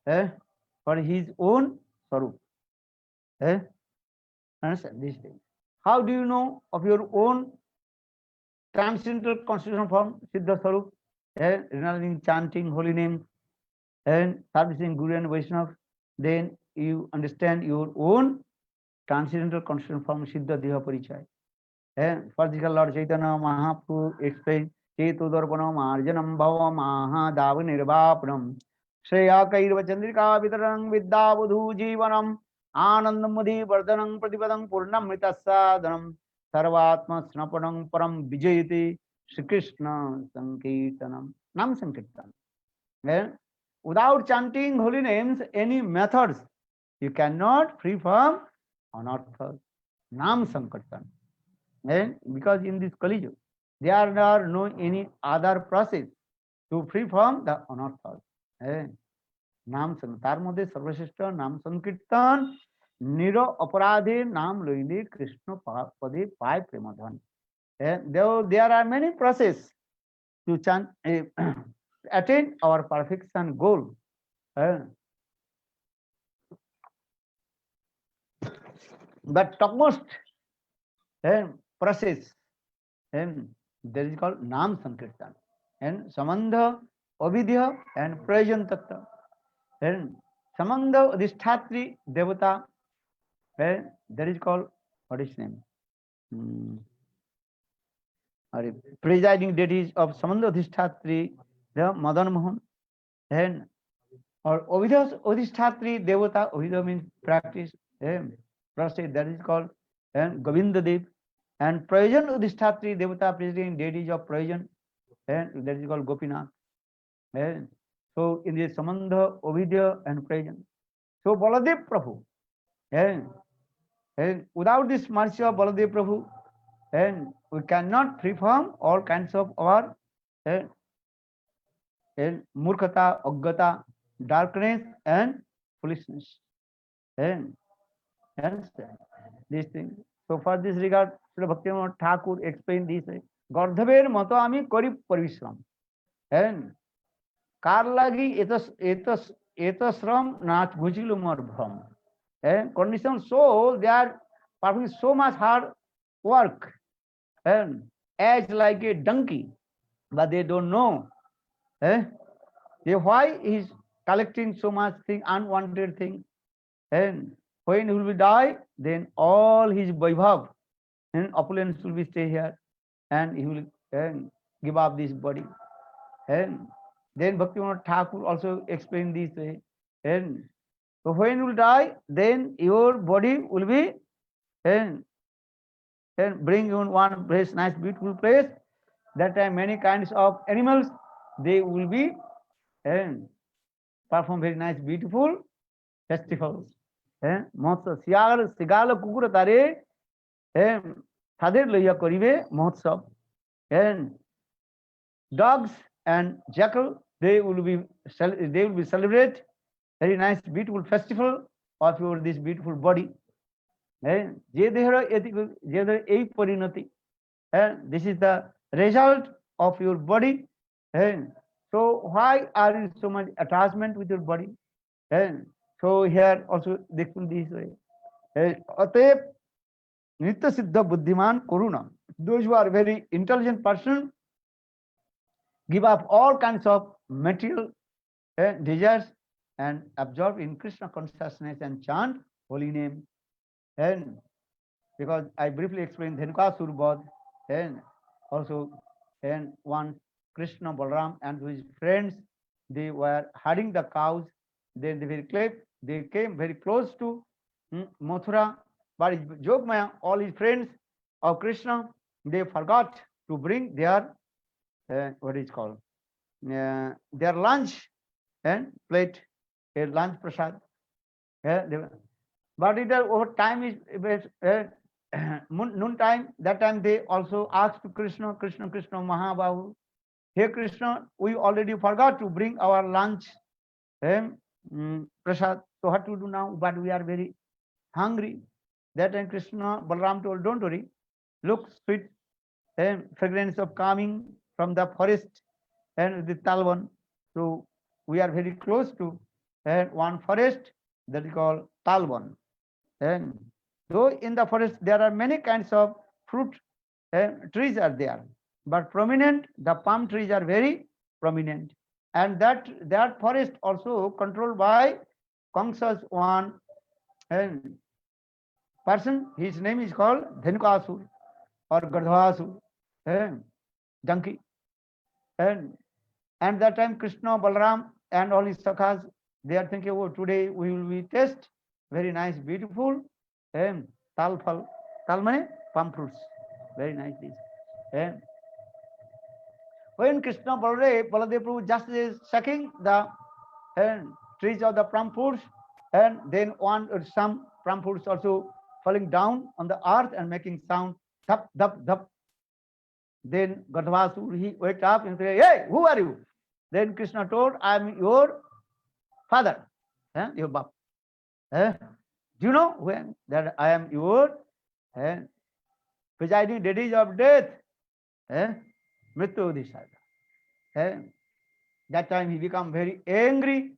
for his own sarup. Understand this thing. How do you know of your own transcendental constitutional form, Siddha Sarup, renouncing chanting holy names and servicing Guru and Vaishnava? Then you understand your own transcendental constitutional form, Siddha Deha Parichay. First, Lord Chaitanya Mahaprabhu explained, Chetu Darpanam Arjanam Bhava Mahadav Nirvapanam Shreya Kairva Chandrika Vitarang Vidyavadhu Jivanam Anandamudhi Vardhanam Pratipadam Purnam Mitasadanam Sarvatma Snapanam Param Vijayati Shri Krishna Sankirtanam. Nam Sankirtan. Without chanting holy names, any methods, you cannot free from anarthas. Nam Sankirtan. Because in this Kali Yuga, there are no any other process to free from the anarthas. Nam Sankirtan. তার মধ্যে সর্বশ্রেষ্ঠ নাম সংকীর্তন নির অপরাধে নাম লইলে কৃষ্ণ পদে পায় প্রেমধন. There are many processes to chant, attain our perfection goal. But topmost process, that is called Nam Sankirtan, and Samandha, Avidya, and Prayojan Tattva. And Samandha Adhisthatri Devata, that is called, what is his name? Presiding deities of Samandha Adhisthatri, the Madan Mohan, and or Avidya Adhisthatri Devata, Avidya means practice, process, that is called Govinda Dev. And Prayojan Adhisthatri Devata, presiding deities of Prayojan, and that is called Gopinath. So in the Samandha, Avidya, and Prayojan. So Baladev Prabhu, without this mercy of Baladev Prabhu, we cannot free from all kinds of our murkhata, agyata, darkness, and foolishness. Understand these things. So for this regard, Srila Bhaktivinoda Thakur explained this: Gardhaber mato ami kori parishram. Kar lagi etasram nach bhujilo mar bhram. Conditioned soul, they are performing so much hard work, as like a donkey, but they don't know Why he is collecting so much thing, unwanted thing? And when he will be die, then all his vaibhav and opulence will be stay here, and he will give up this body. And then Bhaktivinoda Thakur also explained this way. And so when you will die, then your body will be and bring you in one place, nice, beautiful place. That time many kinds of animals, they will be and perform very nice, beautiful festivals. মহোৎসব শিয়াল Seagull কুকুর তারে তাদের লইয়া করিবে মহোৎসব। And dogs and jackal, they will be celebrate very nice, beautiful festival of your this beautiful body. যে দেহের যে দেহের এই পরিণতি, this is the result of your body. So why are you so much attachment with your body? So here also দেখুন this way. অতএব নিত্য সিদ্ধ বুদ্ধিমান করুণা, those who are very intelligent person, give up all kinds of material desires and absorb in Krishna consciousness and chant holy name. And because I briefly explained Dhenukasur Vadh, and also and one Krishna Balaram and his friends, they were herding the cows. Then they came very close to Mathura, but Jogmaya, all his friends of Krishna, they forgot to bring their what is called their lunch and plate, a lunch prasad. But it over time is noon time. That time they also asked to Krishna, Krishna Mahabahu, hey Krishna, we already forgot to bring our lunch prasad. So what to do now? But we are very hungry. That time Krishna Balaram told, don't worry, look, sweet fragrance of coming from the forest and the Talvan. So we are very close to one forest that is called Talvan. And though in the forest there are many kinds of fruit trees are there, but prominent, the palm trees are very prominent. And that forest also controlled by Kamsa's one person. His name is called Dhenukasur or Gardhavasur, donkey. And that time Krishna, Balaram and all his sakhas, they are thinking, oh, today we will be taste very nice, beautiful tal phal. Tal means palm fruits, very nice dish. When Krishna Baladev Prabhu just is sucking the trees of the palm fruits, and then some palm fruits also falling down on the earth and making sound, thap thap thap. Then Gardhavasur, he wake up and say, hey, who are you? Then Krishna told, I am your father, your bab. Do you know when that I am your presiding daddy of death? Mrityu Udishada. That time he become very angry.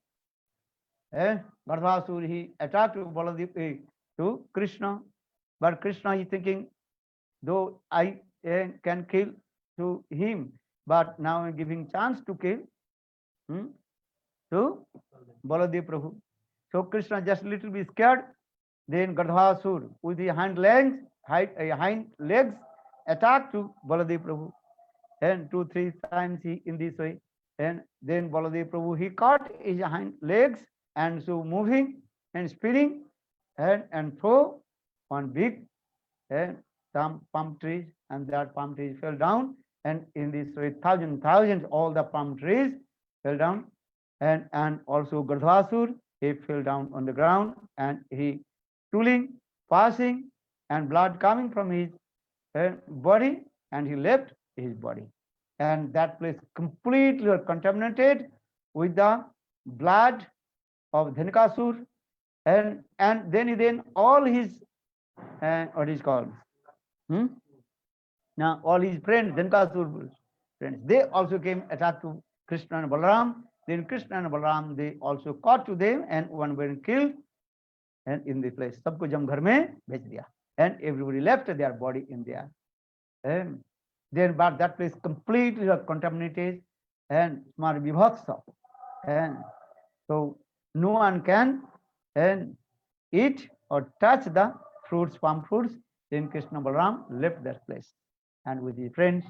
Gardhavasur, he attacked to Baladev, to Krishna, but Krishna is thinking, though I can kill to him, but now I'm giving chance to kill to Baladev Prabhu. So Krishna just little bit scared. Then Gardhavasur with the hind legs attacked to Baladev Prabhu, and 2-3 times he in this way. And then Baladev Prabhu, he caught his hind legs and so moving and spinning and throw one big some palm trees, and that palm trees fell down, and in this way thousands all the palm trees fell down, and also Gardhavasur, he fell down on the ground, and he stooling, passing, and blood coming from his body, and he left his body, and that place completely contaminated with the blood of Dhenukasur, and then all his what is called now all his friends, Dhenukasur friends, they also came attacked to Krishna and Balaram. Then Krishna and Balaram, they also caught to them, and one were killed, and in the place sabko jam ghar mein bhej diya, and everybody left their body in there. Then but that place completely contaminated and smart vibhaksa, And so no one can and eat or touch the fruits, palm fruits. Then Krishna Balaram left that place. And with his friends,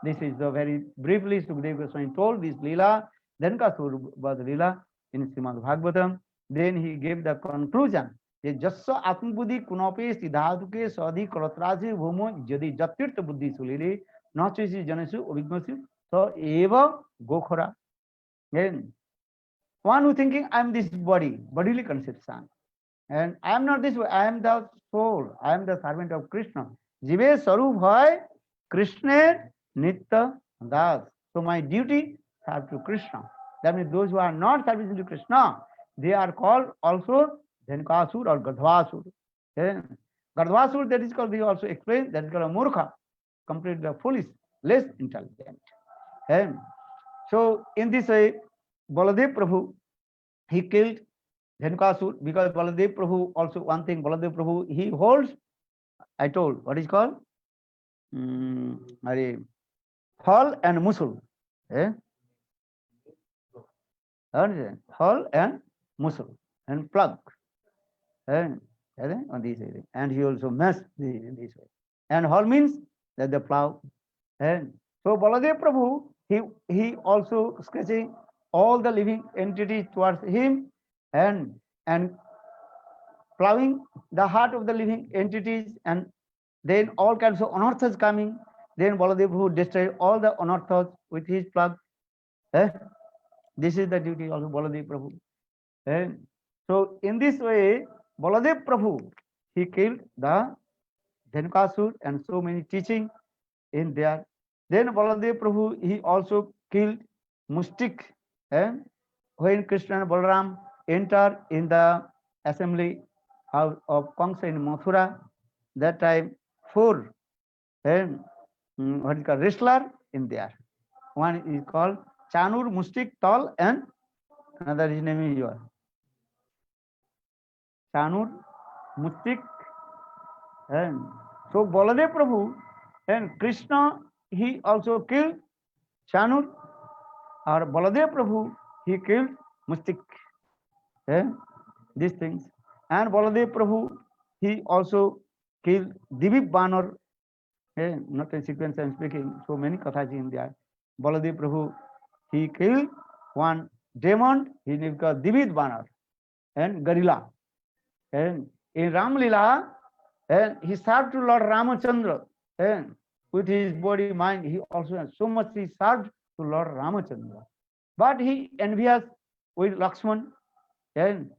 this is the very briefly Sukadeva Goswami told this Leela, Dhankasur was Leela in Srimad Bhagavatam. Then he gave the conclusion. ये जस्स आत्मबुद्धि कुनोपे सिद्धातु के सौधि कलत्रासि भूमो यदि जतीर्थ बुद्धि सुलीले न चेसी जनसु अभिज्ञसु so eva gokhara. Then one who thinking I am this body, bodily conception, and I am not this way, I am the soul, I am the servant of Krishna. Jive Sarup hoy Krishna Nitya Das. So my duty serve to Krishna. That means those who are not serving to Krishna, they are called also Dhankasur or Gadhvasur. Gadhvasur, that is called, we also explain, that is called a Murkha, completely foolish, less intelligent. So in this way, Baladev Prabhu, he killed Dhankasur because Baladev Prabhu also one thing, Baladev Prabhu, he holds, I told, what is called? Hall and Musul. Hall and Musul and plug. On this way. And he also messed in this way. And hall means that the plow. And so Baladev Prabhu, he also sketching all the living entities towards him and plowing the heart of the living entities, and then all kinds of anarthas coming. Then Baladev Prabhu destroy all the anarthas with his plug. This is the duty of Baladev Prabhu. So in this way, Baladev Prabhu, he killed the Dhankasur and so many teaching in there. Then Baladev Prabhu, he also killed Mustik. When Krishna and Balaram enter in the assembly of Kamsa in Mathura, that time 4 what is called wrestler in there. One is called Chanur, Mustik, Tal, and another his name is yours. Chanur, Mustik, and so Baladev Prabhu and Krishna, he also killed Chanur, or Baladev Prabhu, he killed Mustik. These things. And Baladev Prabhu, he also killed Divip Banar. Not in sequence I am speaking, so many kathas in there. Baladev Prabhu, he killed one demon, his name is called Divip Banar and Garila. And in Ram Lila, he served to Lord Ramachandra. And with his body, mind, he also so much he served to Lord Ramachandra. But he envious with Lakshman. And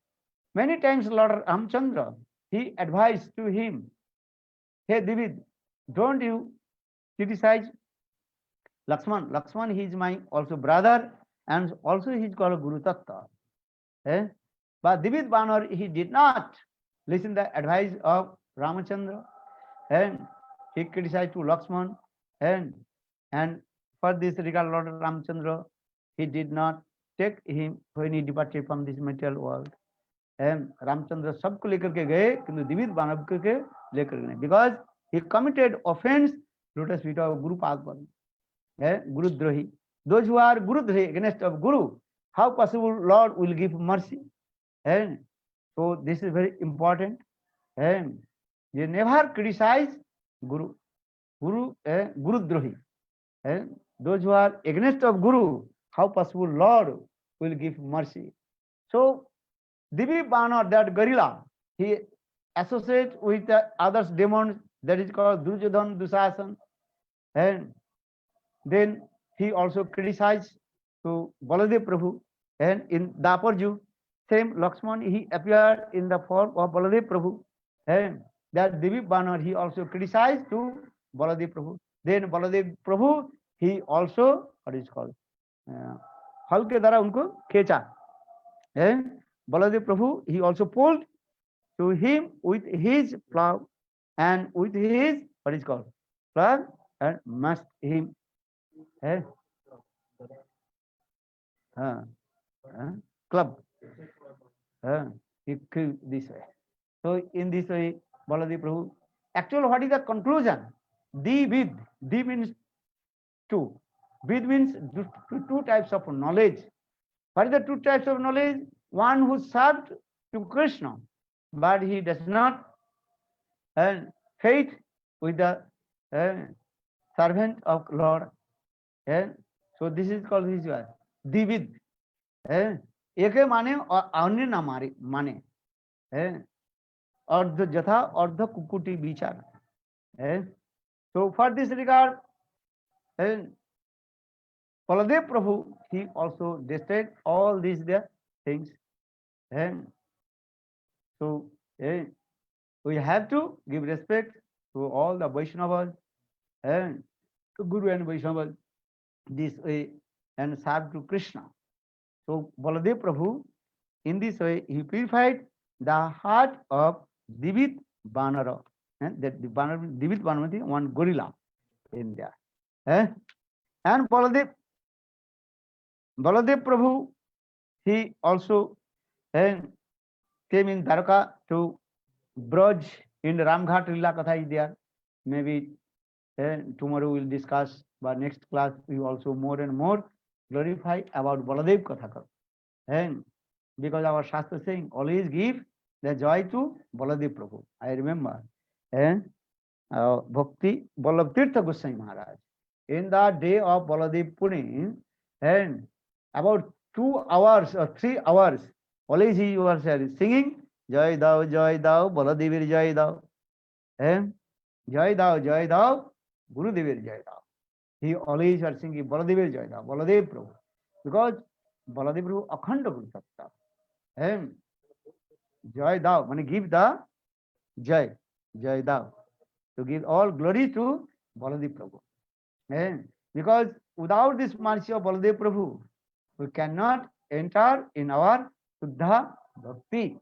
many times Lord Ramachandra, he advised to him, hey Divid, don't you criticize Lakshman. Lakshman, he is my also brother, and also he is called Guru Tattva. But Divid Banar, he did not listen the advice of Ramachandra, and he criticized to Lakshman, and for this regard Lord Ramachandra, he did not take him when he departed from this material world. And Ramachandra सबको लेकर के गए, किंतु दिविद बानव के लेकर गए, because he committed offense lotus feet of Guru Padma. Guru Drohi. Those who are Guru Drohi against of Guru, how possible Lord will give mercy? And so this is very important. And they never criticize Guru. Guru Drohi. And those who are against of Guru, how possible Lord will give mercy? So Divi Banar, that gorilla, he associates with the others demons, that is called Duryodhan, Dusasan. And then he also criticized to Baladev Prabhu. And in Daparju, same Lakshman, he appeared in the form of Baladev Prabhu. And that Divi Banar, he also criticized to Baladev Prabhu. Then Baladev Prabhu, he also, what is called? हल के द्वारा उनको खींचा. Baladev Prabhu, he also pulled to him with his plow and with his, what is called, plug, and must him. Club. He killed this way. So in this way, Baladev Prabhu, actually what is the conclusion? Divid. Di means two. Vid means two types of knowledge. What is the two types of knowledge? One who served to Krishna, but he does not faith with the servant of Lord. So this is called his Divid. एके माने और अन्य ना मारे माने अर्ध जथा अर्ध कुकुटी विचार. So for this regard, Baladev Prabhu, he also destroyed all these things. So we have to give respect to all the Vaishnavas and to Guru and Vaishnavas this way and serve to Krishna. So Baladev Prabhu, in this way, he purified the heart of Divit Banara. And that the Divit Banara, one gorilla in there. And Baladev Prabhu, he also came in Dwarka to Braj in Ramghat Lila Katha is there. Maybe tomorrow we'll discuss, but next class we also more and more glorify about Baladev Katha. And because our Shastra saying always give the joy to Baladev Prabhu. I remember Bhakti Vallabh Tirtha Goswami Maharaj. In the day of Baladev Pune, and about 2 hours or 3 hours, always he was singing Jai Dao, Baladevir Jai Dao. Jai Dao, Guru Devir Jai Dao. He always was singing Baladevir Jai Dao, Baladev Prabhu. Because Baladev Prabhu Akhanda Guru Satta. Jai Dao, when give the Jai Dao. To give all glory to Baladev Prabhu. Because without this mercy of Baladev Prabhu, we cannot enter in our Suddha Bhakti.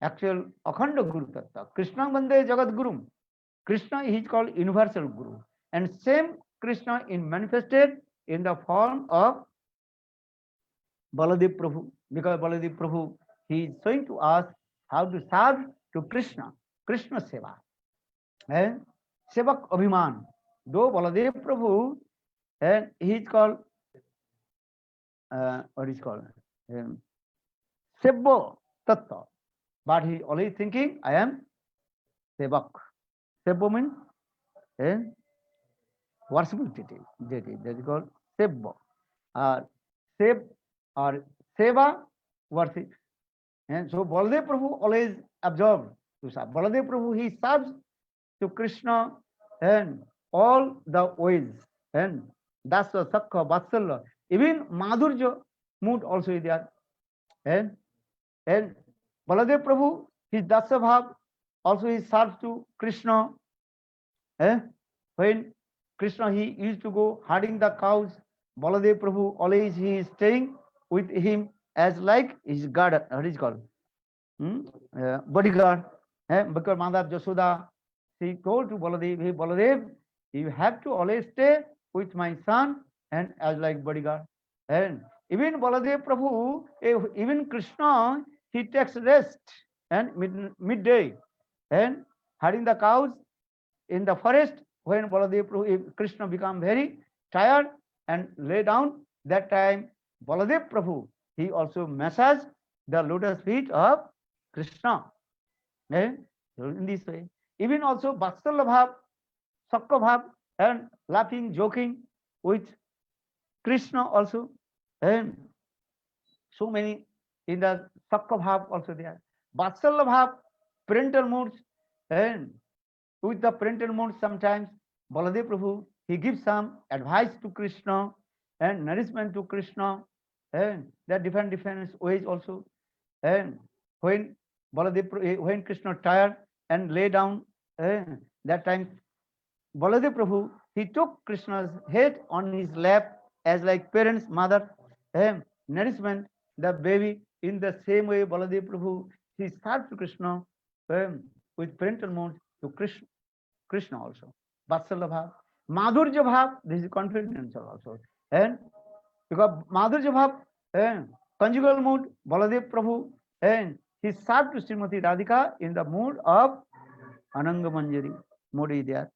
Actual Akhanda Guru Tattva. Krishna Bande Jagat Guru. Krishna is called universal Guru. And same Krishna is manifested in the form of Baladev Prabhu. Because Baladev Prabhu, he is showing to us how to serve to Krishna. Krishna Seva. Sevak Abhiman. Though Baladev Prabhu, and he is called what is called Sebbo Tattva. But he always thinking, I am Sevak. Sebbo means worshipful deity. That is called Sebbo. Seb or Seva, worship. And so Baladev Prabhu always observed to serve. Baladev Prabhu, he serves to Krishna and all the ways. And that's the Sakha, Vatsalya. Even Madhurya mood also is there. And Baladev Prabhu, his Dasya Bhav, also he serves to Krishna. When Krishna, he used to go herding the cows, Baladev Prabhu always he is staying with him as like his guard, what is called? Bodyguard. Because Mother Jasoda, she told to Baladev, hey Baladev, you have to always stay with my son and as like bodyguard. And even Baladev Prabhu, even Krishna, he takes rest and midday and herding the cows in the forest. When Baladev Prabhu, Krishna become very tired and lay down, that time Baladev Prabhu, he also massage the lotus feet of Krishna. In this way. Even also Vatsalya Bhav, Sakha Bhav, and laughing, joking with Krishna also. And so many in the Sakha Bhav also there. Vatsalya Bhav, parental moods, and with the parental moods sometimes Baladev Prabhu, he gives some advice to Krishna and nourishment to Krishna, and there are different ways also. And when when Krishna tired and lay down, that time Baladev Prabhu, he took Krishna's head on his lap as like parents, mother, nourishment, the baby. In the same way, Baladev Prabhu, he served to Krishna with parental mood to Krishna also. Vatsalya Bhav. Madhurya Bhav, this is confidential also. And because Madhurya Bhav, conjugal mood, Baladev Prabhu, and he served to Srimati Radhika in the mood of Ananga Manjari. Mood is there.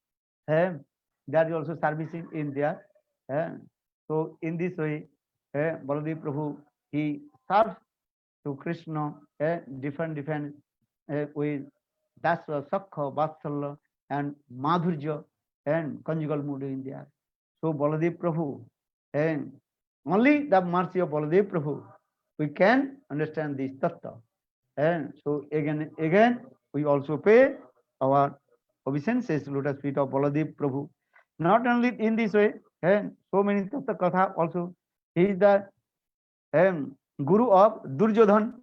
There is also servicing in there. So in this way, Baladev Prabhu, he serves to Krishna different ways. That's Sakha, Vatsalya, and Madhurya, and conjugal mood in there. So Baladev Prabhu, and only the mercy of Baladev Prabhu, we can understand this tattva. And so again, we also pay our obeisances to lotus feet of Baladev Prabhu. Not only in this way, and so many tattva katha also. He is the guru of Duryodhan.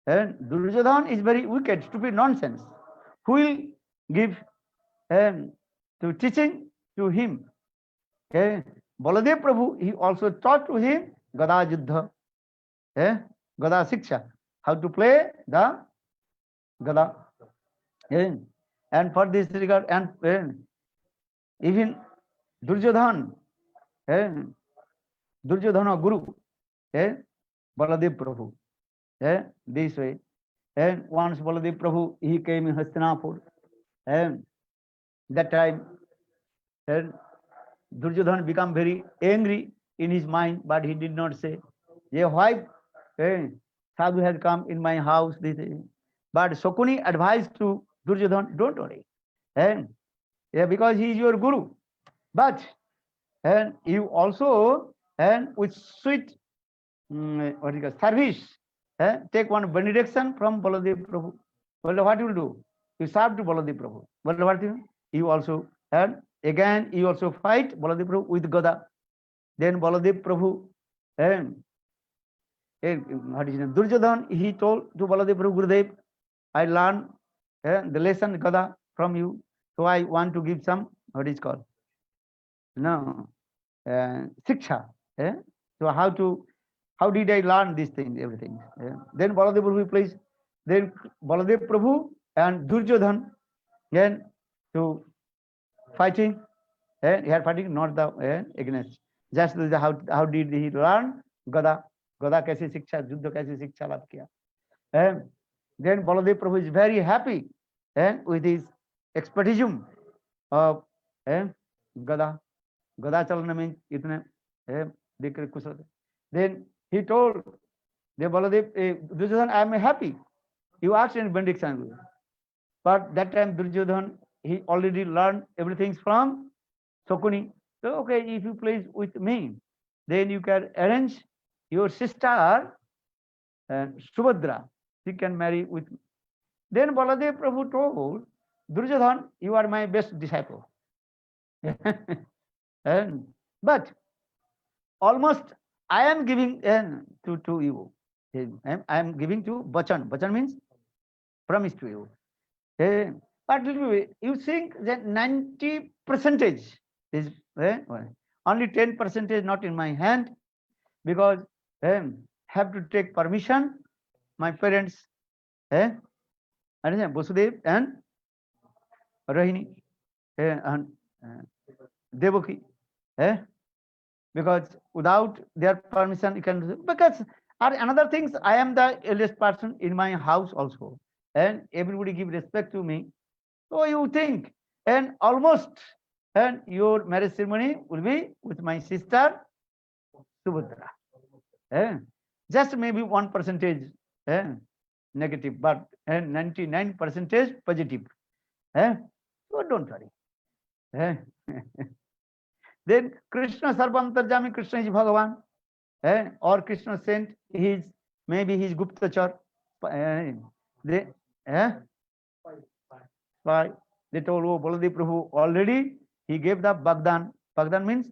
And Duryodhan is very wicked, stupid nonsense. Who will give to teaching to him? Okay. Baladev Prabhu, he also taught to him Gada Juddha, Gada Siksha, how to play the Gada. And for this regard, and even Duryodhan, Duryodhana Guru, Baladev Prabhu, this way. And once Baladev Prabhu, he came in Hastinapur, and that time, and Duryodhan became very angry in his mind, but he did not say, "Yeah, why Sadhu has come in my house?" But Shakuni advised to Duryodhan, "Don't worry, and because he is your guru, but and you also and with sweet what is it, service, take one benediction from Baladev Prabhu." Well, what you will do? You serve to Baladev Prabhu. Well, what you also and again you also fight Baladev Prabhu with Gada. Then Baladev Prabhu and what is it? Duryodhan, he told to Baladev Prabhu, "Gurudev, I learned the lesson Gada from you, so I want to give some what is called no siksha. So how did I learn these things, everything?" Then Baladev Prabhu plays. Then Baladev Prabhu and Duryodhan then to fighting. He are fighting not the against. Just how did he learn Gada? Gada kaise शिक्षा युद्ध कैसे शिक्षा लाभ किया. Then Baladev Prabhu is very happy with his expertism of Gada. Gada chalna means itne देख कर कुशल. Then he told the Baladev, Duryodhan, I am happy. You asked in benediction. But that time Duryodhan, he already learned everything from Shakuni. So okay, if you please with me, then you can arrange your sister Subhadra. She can marry with me. Then Baladev Prabhu told Duryodhan, you are my best disciple. But almost I am giving to you. I am giving to Bachan. Bachan means promise to you. But you think that 90% is only 10% not in my hand, because have to take permission. My parents, Vasudev and Rohini and Devaki, because without their permission you can do. Because another things, I am the eldest person in my house also, and everybody give respect to me. So you think, and almost and your marriage ceremony will be with my sister Subhadra. Just maybe 1% negative, but 99% positive. So don't worry. Then Krishna Sarvantarjami, Krishna is Bhagavan, or Krishna sent his maybe his Guptachar. They told, oh, Baladev Prabhu already he gave the Bhagdan. Bhagdan means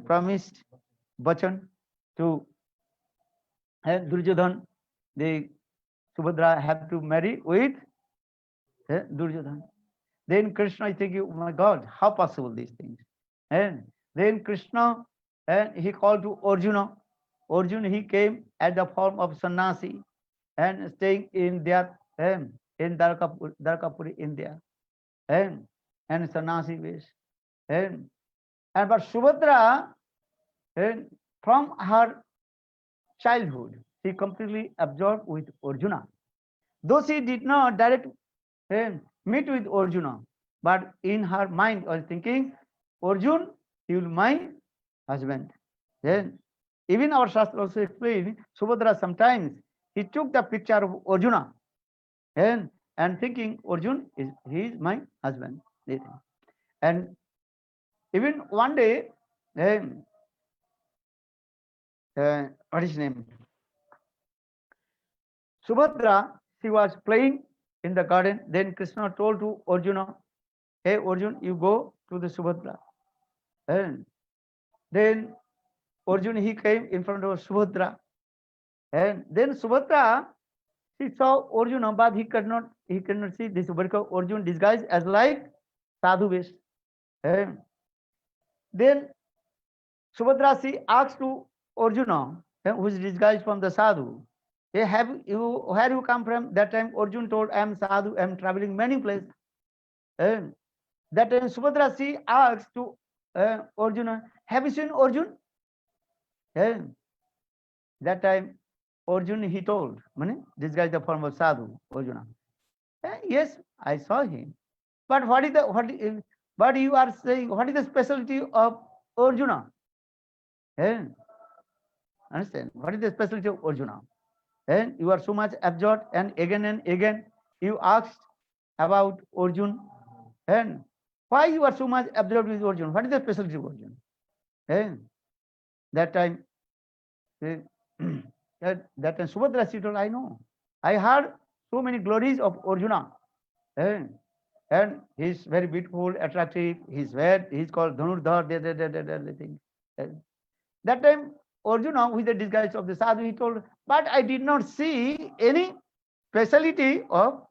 promised Bachan to Duryodhan. The Subhadra have to marry with Duryodhan. Then Krishna is thinking, oh my God, how possible these things? And then Krishna he called to Arjuna. Arjuna, he came at the form of sannyasi and staying in their in Dwarkapuri, India, and sannyasi ways. And but Subhadra, from her childhood, she completely absorbed with Arjuna. Though she did not direct meet with Arjuna, but in her mind was thinking, Arjuna, he will be my husband. Then Even our Shastra also explain, Subhadra sometimes he took the picture of Arjuna and thinking Arjun he is my husband. And even one day, what is his name? Subhadra, she was playing in the garden. Then Krishna told to Arjuna, "Hey Arjun, you go to the Subhadra." And then Arjun he came in front of Subhadra, and then Subhadra she saw Arjuna, but he could not see this because Arjun disguised as like sadhu vesh. And then Subhadra she asked to Arjuna, who is disguised from the sadhu, "Hey, have you where you come from?" That time Arjun told, "I am sadhu, I am traveling many places." And that time Subhadra she asked to Arjuna, "Have you seen Arjun?" And that time Arjun he told, this guy is the form of sadhu, Arjuna. Yes, I saw him. But what you are saying? What is the specialty of Arjuna? Understand? What is the specialty of Arjuna? And you are so much absorbed, and again you asked about Arjun. And why you are so much absorbed with Arjun? What is the specialty of Arjun? And that time, that time Subhadra she told, I know. I heard so many glories of Arjuna. And he's very beautiful, attractive. He's called Dhanurdhar. The thing. That time, Arjuna, with the disguise of the sadhu, he told, but I did not see any speciality of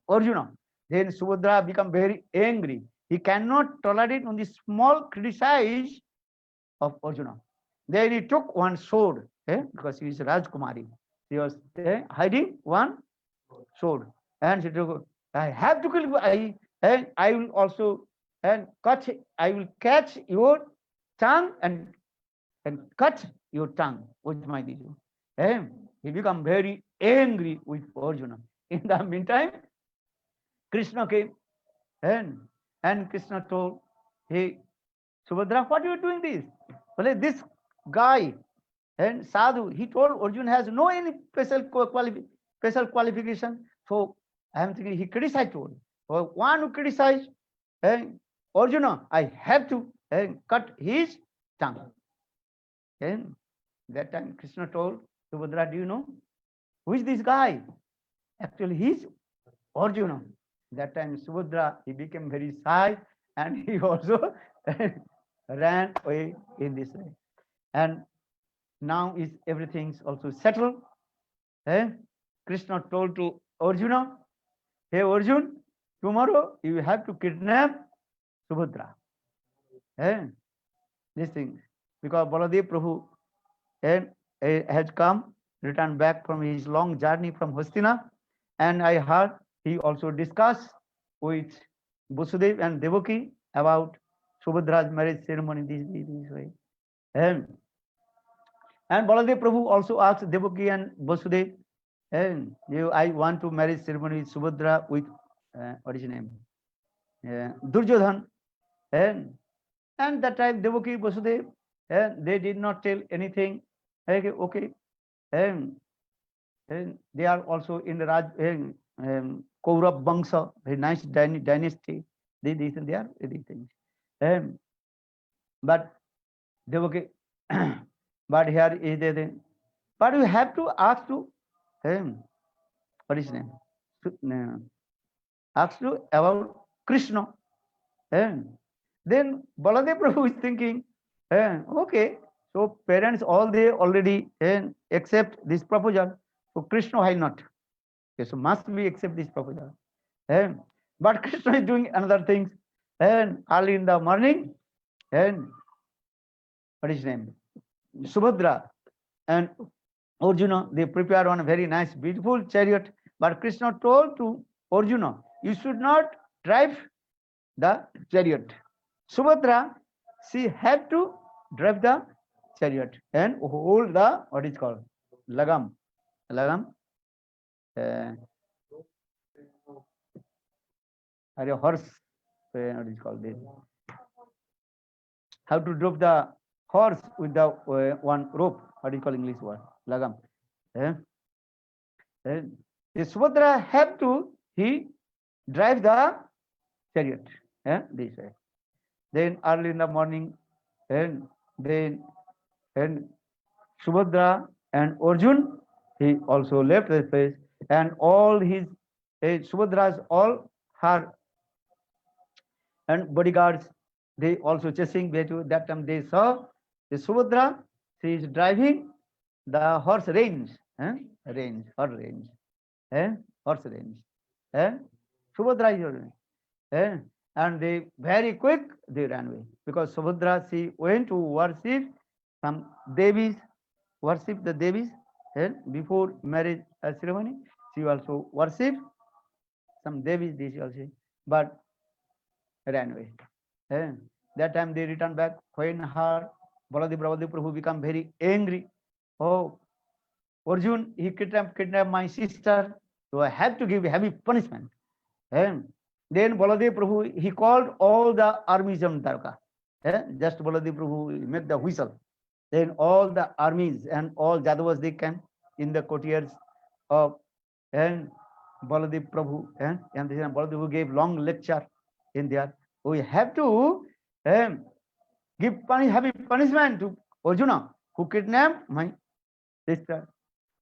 Arjuna. Then Subhadra become very angry. He cannot tolerate on the small criticize of Arjuna. Then he took one sword, because he is Rajkumari. He was hiding one sword, and she took. I have to kill you. I will also cut. I will catch your tongue and cut your tongue with my Diju. He become very angry with Arjuna. In the meantime, Krishna came and Krishna told, hey, Subhadra, what are you doing this? Well, this guy and sadhu, he told Arjuna has no any special qualification. So I am thinking he criticized Arjuna. So one who criticized Arjuna, I have to cut his tongue. And that time Krishna told Subhadra, do you know who is this guy? Actually, he's Arjuna. That time Subhadra, he became very shy and he also ran away in this way. And now is everything's also settled. Krishna told to Arjuna, hey Arjun, tomorrow you have to kidnap Subhadra. This thing, because Baladev Prabhu has come, returned back from his long journey from Hastina, and I heard he also discussed with Vasudev and Devaki about Subhadra's marriage ceremony this way. And Baladev Prabhu also asked Devaki and Vasudev, I want to marry ceremony with Subhadra with what is his name? Duryodhan. And that time Devaki, Vasudev, they did not tell anything. Okay. And they are also in the Raj Kaurav Bangsha, very nice dynasty. They are everything. But Devaki, but here is the thing. But you have to ask to what is his name? Ask to about Krishna. Then Baladev Prabhu is thinking, okay, so parents all they already accept this proposal. So Krishna why not? Okay, so must we accept this proposal? But Krishna is doing another things. And early in the morning, and what is his name? Subhadra and Arjuna, they prepare on a very nice, beautiful chariot. But Krishna told to Arjuna, you should not drive the chariot. Subhadra, she had to drive the chariot and hold the, what is called, lagam. Lagam. A horse, what is called this? How to drop the horse with the one rope. What do you call English word? Lagam. Eh? The Subhadra have to he drive the chariot. This way. Then early in the morning, and then and Subhadra and Arjun, he also left the place, and all his Subhadra's all her and bodyguards, they also chasing. That time they saw the Subhadra, she is driving the horse range, range, her range, horse range. Subhadra is and they very quick they ran away because Subhadra she went to worship some Devis, worship the Devis before marriage ceremony. She also worship some Devis, this also, but ran away. That time they returned back. When her Baladev Prabhu become very angry. Oh, Arjun, he kidnapped my sister, so I have to give heavy punishment. Then Baladev Prabhu, he called all the armies of Dwarka. Just Baladev Prabhu made the whistle. Then all the armies and all Jadavas, they came in the courtiers of Baladev Prabhu. And Baladev Prabhu gave long lecture in there. We have to give heavy punishment to Arjuna, who kidnapped my sister.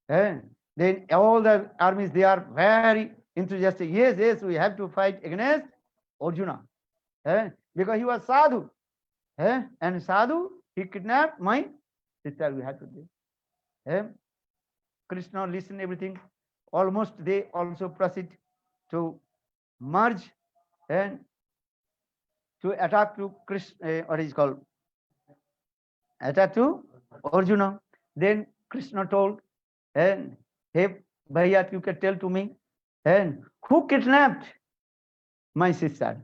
Then all the armies, they are very enthusiastic. Yes, yes, we have to fight against Arjuna. Because he was sadhu. And sadhu, he kidnapped my sister. We have to do. Krishna listened everything. Almost they also proceed to merge and to attack to Krishna, what is called? Attack to Arjuna. Then Krishna told, and hey, Bhaiya, you can tell to me, and who kidnapped my sister?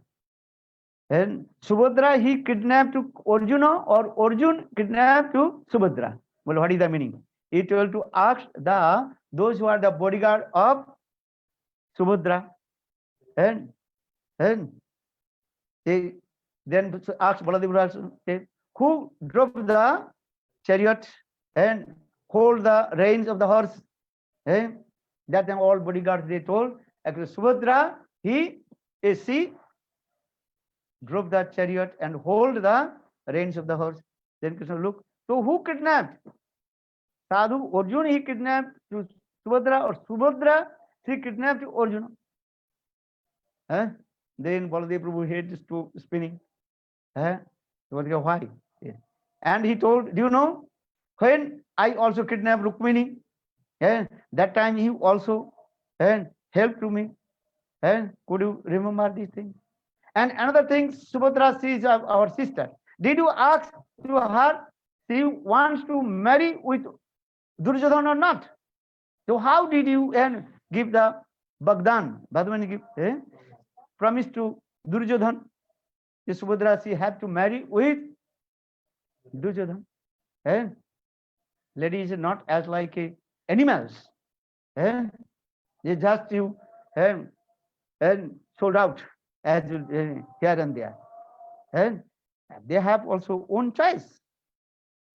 And Subhadra, he kidnapped to Arjuna, or Arjun kidnapped to Subhadra. Well, what is the meaning? He told to ask those who are the bodyguard of Subhadra. And they then asked Baladev, who drove the chariot and hold the reins of the horse? That time all bodyguards, they told, actually Subhadra, she drove the chariot and hold the reins of the horse. Then Krishna look, so who kidnapped? Sadhu Arjuna, he kidnapped to Subhadra, or Subhadra, she kidnapped Arjuna. Then Baladev Prabhu head to spinning. Why? And he told, do you know, when I also kidnapped Rukmini, that time he also helped to me. Could you remember these things? And another thing, Subhadra, she is our sister. Did you ask to her, she wants to marry with Duryodhana or not? So how did you give the Bhagdan, promise to Duryodhana? Subhadra, she had to marry with Duryodhana. Ladies are not as like animals. They just you sold out as here and there. They have also own choice.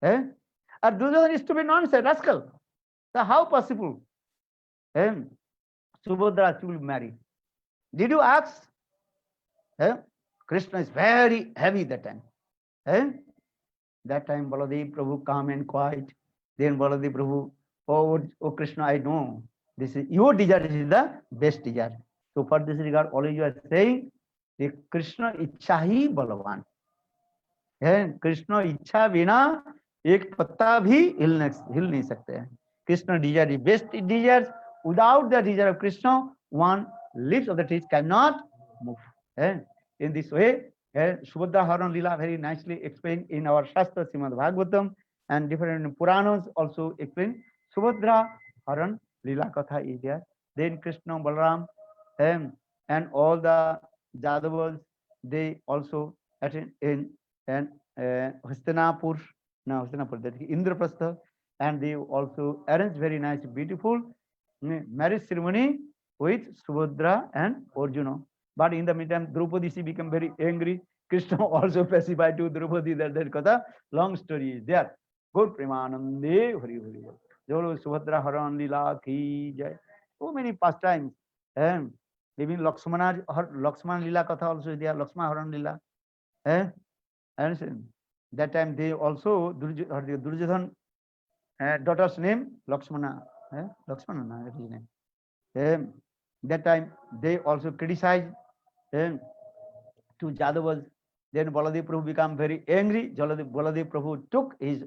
Duryodhana is to be nonsense, rascal. So how possible? Subhadra will marry. Did you ask? Krishna is very heavy that time. That time Baladev Prabhu calm and quiet. Then Baladev Prabhu, oh Krishna, I know this is your desire is the best desire. So for this regard, always you are saying, the Krishna इच्छा ही बलवान. Krishna इच्छा बिना एक पत्ता भी हिल नहीं सकते हैं. Krishna desire is best desires. Without the desire of Krishna, one leaves of the trees cannot move. In this way, Subhadra Haran Lila very nicely explained in our Shastra Srimad Bhagavatam, and different Puranas also explain Subhadra Haran Lila Katha is there. Then Krishna, Balaram, and all the Jadavas, they also attend in Hastinapur, that is Indraprastha, and they also arrange very nice, beautiful marriage ceremony with Subhadra and Arjuna. But in the meantime, Draupadi, she became very angry. Krishna also pacified to Draupadi, that Katha, long story is there. Gaur Premanande, Hari Hari. Jolo Subhadra Haran Lila Ki Jai. So many pastimes. Even Lakshmana Lila Katha also is there, Lakshmana Haran Lila. And that time they also, Duryodhan daughter's name, Lakshmana. Lakshmana, no, that is his name. That time they also criticized to Jadavas. Then Baladev Prabhu became very angry. Baladev Prabhu took his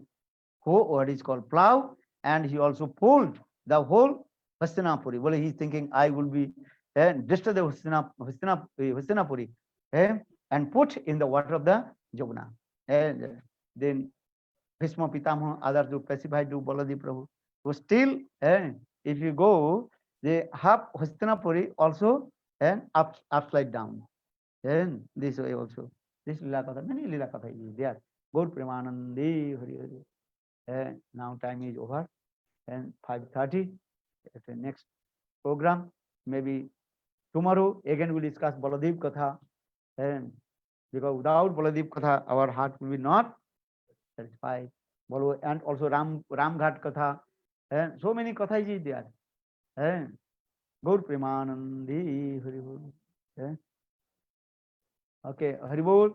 what is called plow, and he also pulled the whole Hastinapuri. Well, he's thinking, I will be destroy the Hastinapuri and put in the water of the Jamuna. And then Bhishma Pitamaha, others to pacify to Baladev Prabhu. So still, if you go, the half Hastinapuri also upside down. And this way also. This Lila Katha, many Lila Katha is there. Gaur Premanande, Hari Hari. Now time is over, and 5:30. The next program, maybe tomorrow again we'll discuss Baladev Katha. And because without Baladev Katha, our heart will be not satisfied. And also Ramghat Katha. And so many Kathas is there. Gaur Premanande, Hari Hari. Okay, Haribol,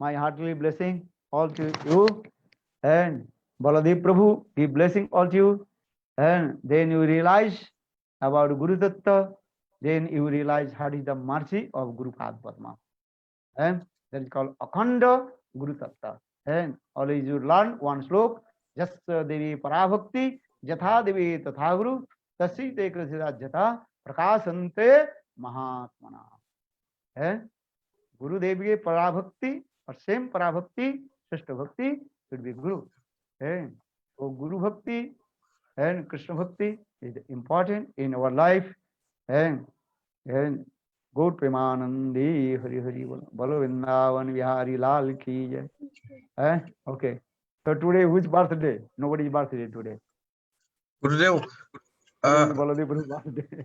my heartily blessing all to you, and Baladev Prabhu, give blessing all to you, and then you realize about Guru Tattva, then you realize how is the mercy of Guru Pad Padma, and that is called Akhanda Guru Tattva. And always you learn one slok, Jasya Devi Parabhakti, Jatha Devi Tatha Guru, Tasri Te Krishna Jatha, Prakasante Mahatmana. And Guru Devi Parabhakti or same Parabhakti, Shrestha Bhakti should be Guru. So Guru Bhakti and Krishna Bhakti is important in our life. And Gaur Premanande, Hari Hari, Balo Vrindavan Vihari Lal Ki Jai. Okay. So today, which birthday? Nobody's birthday today. Gurudev, Baladev birthday.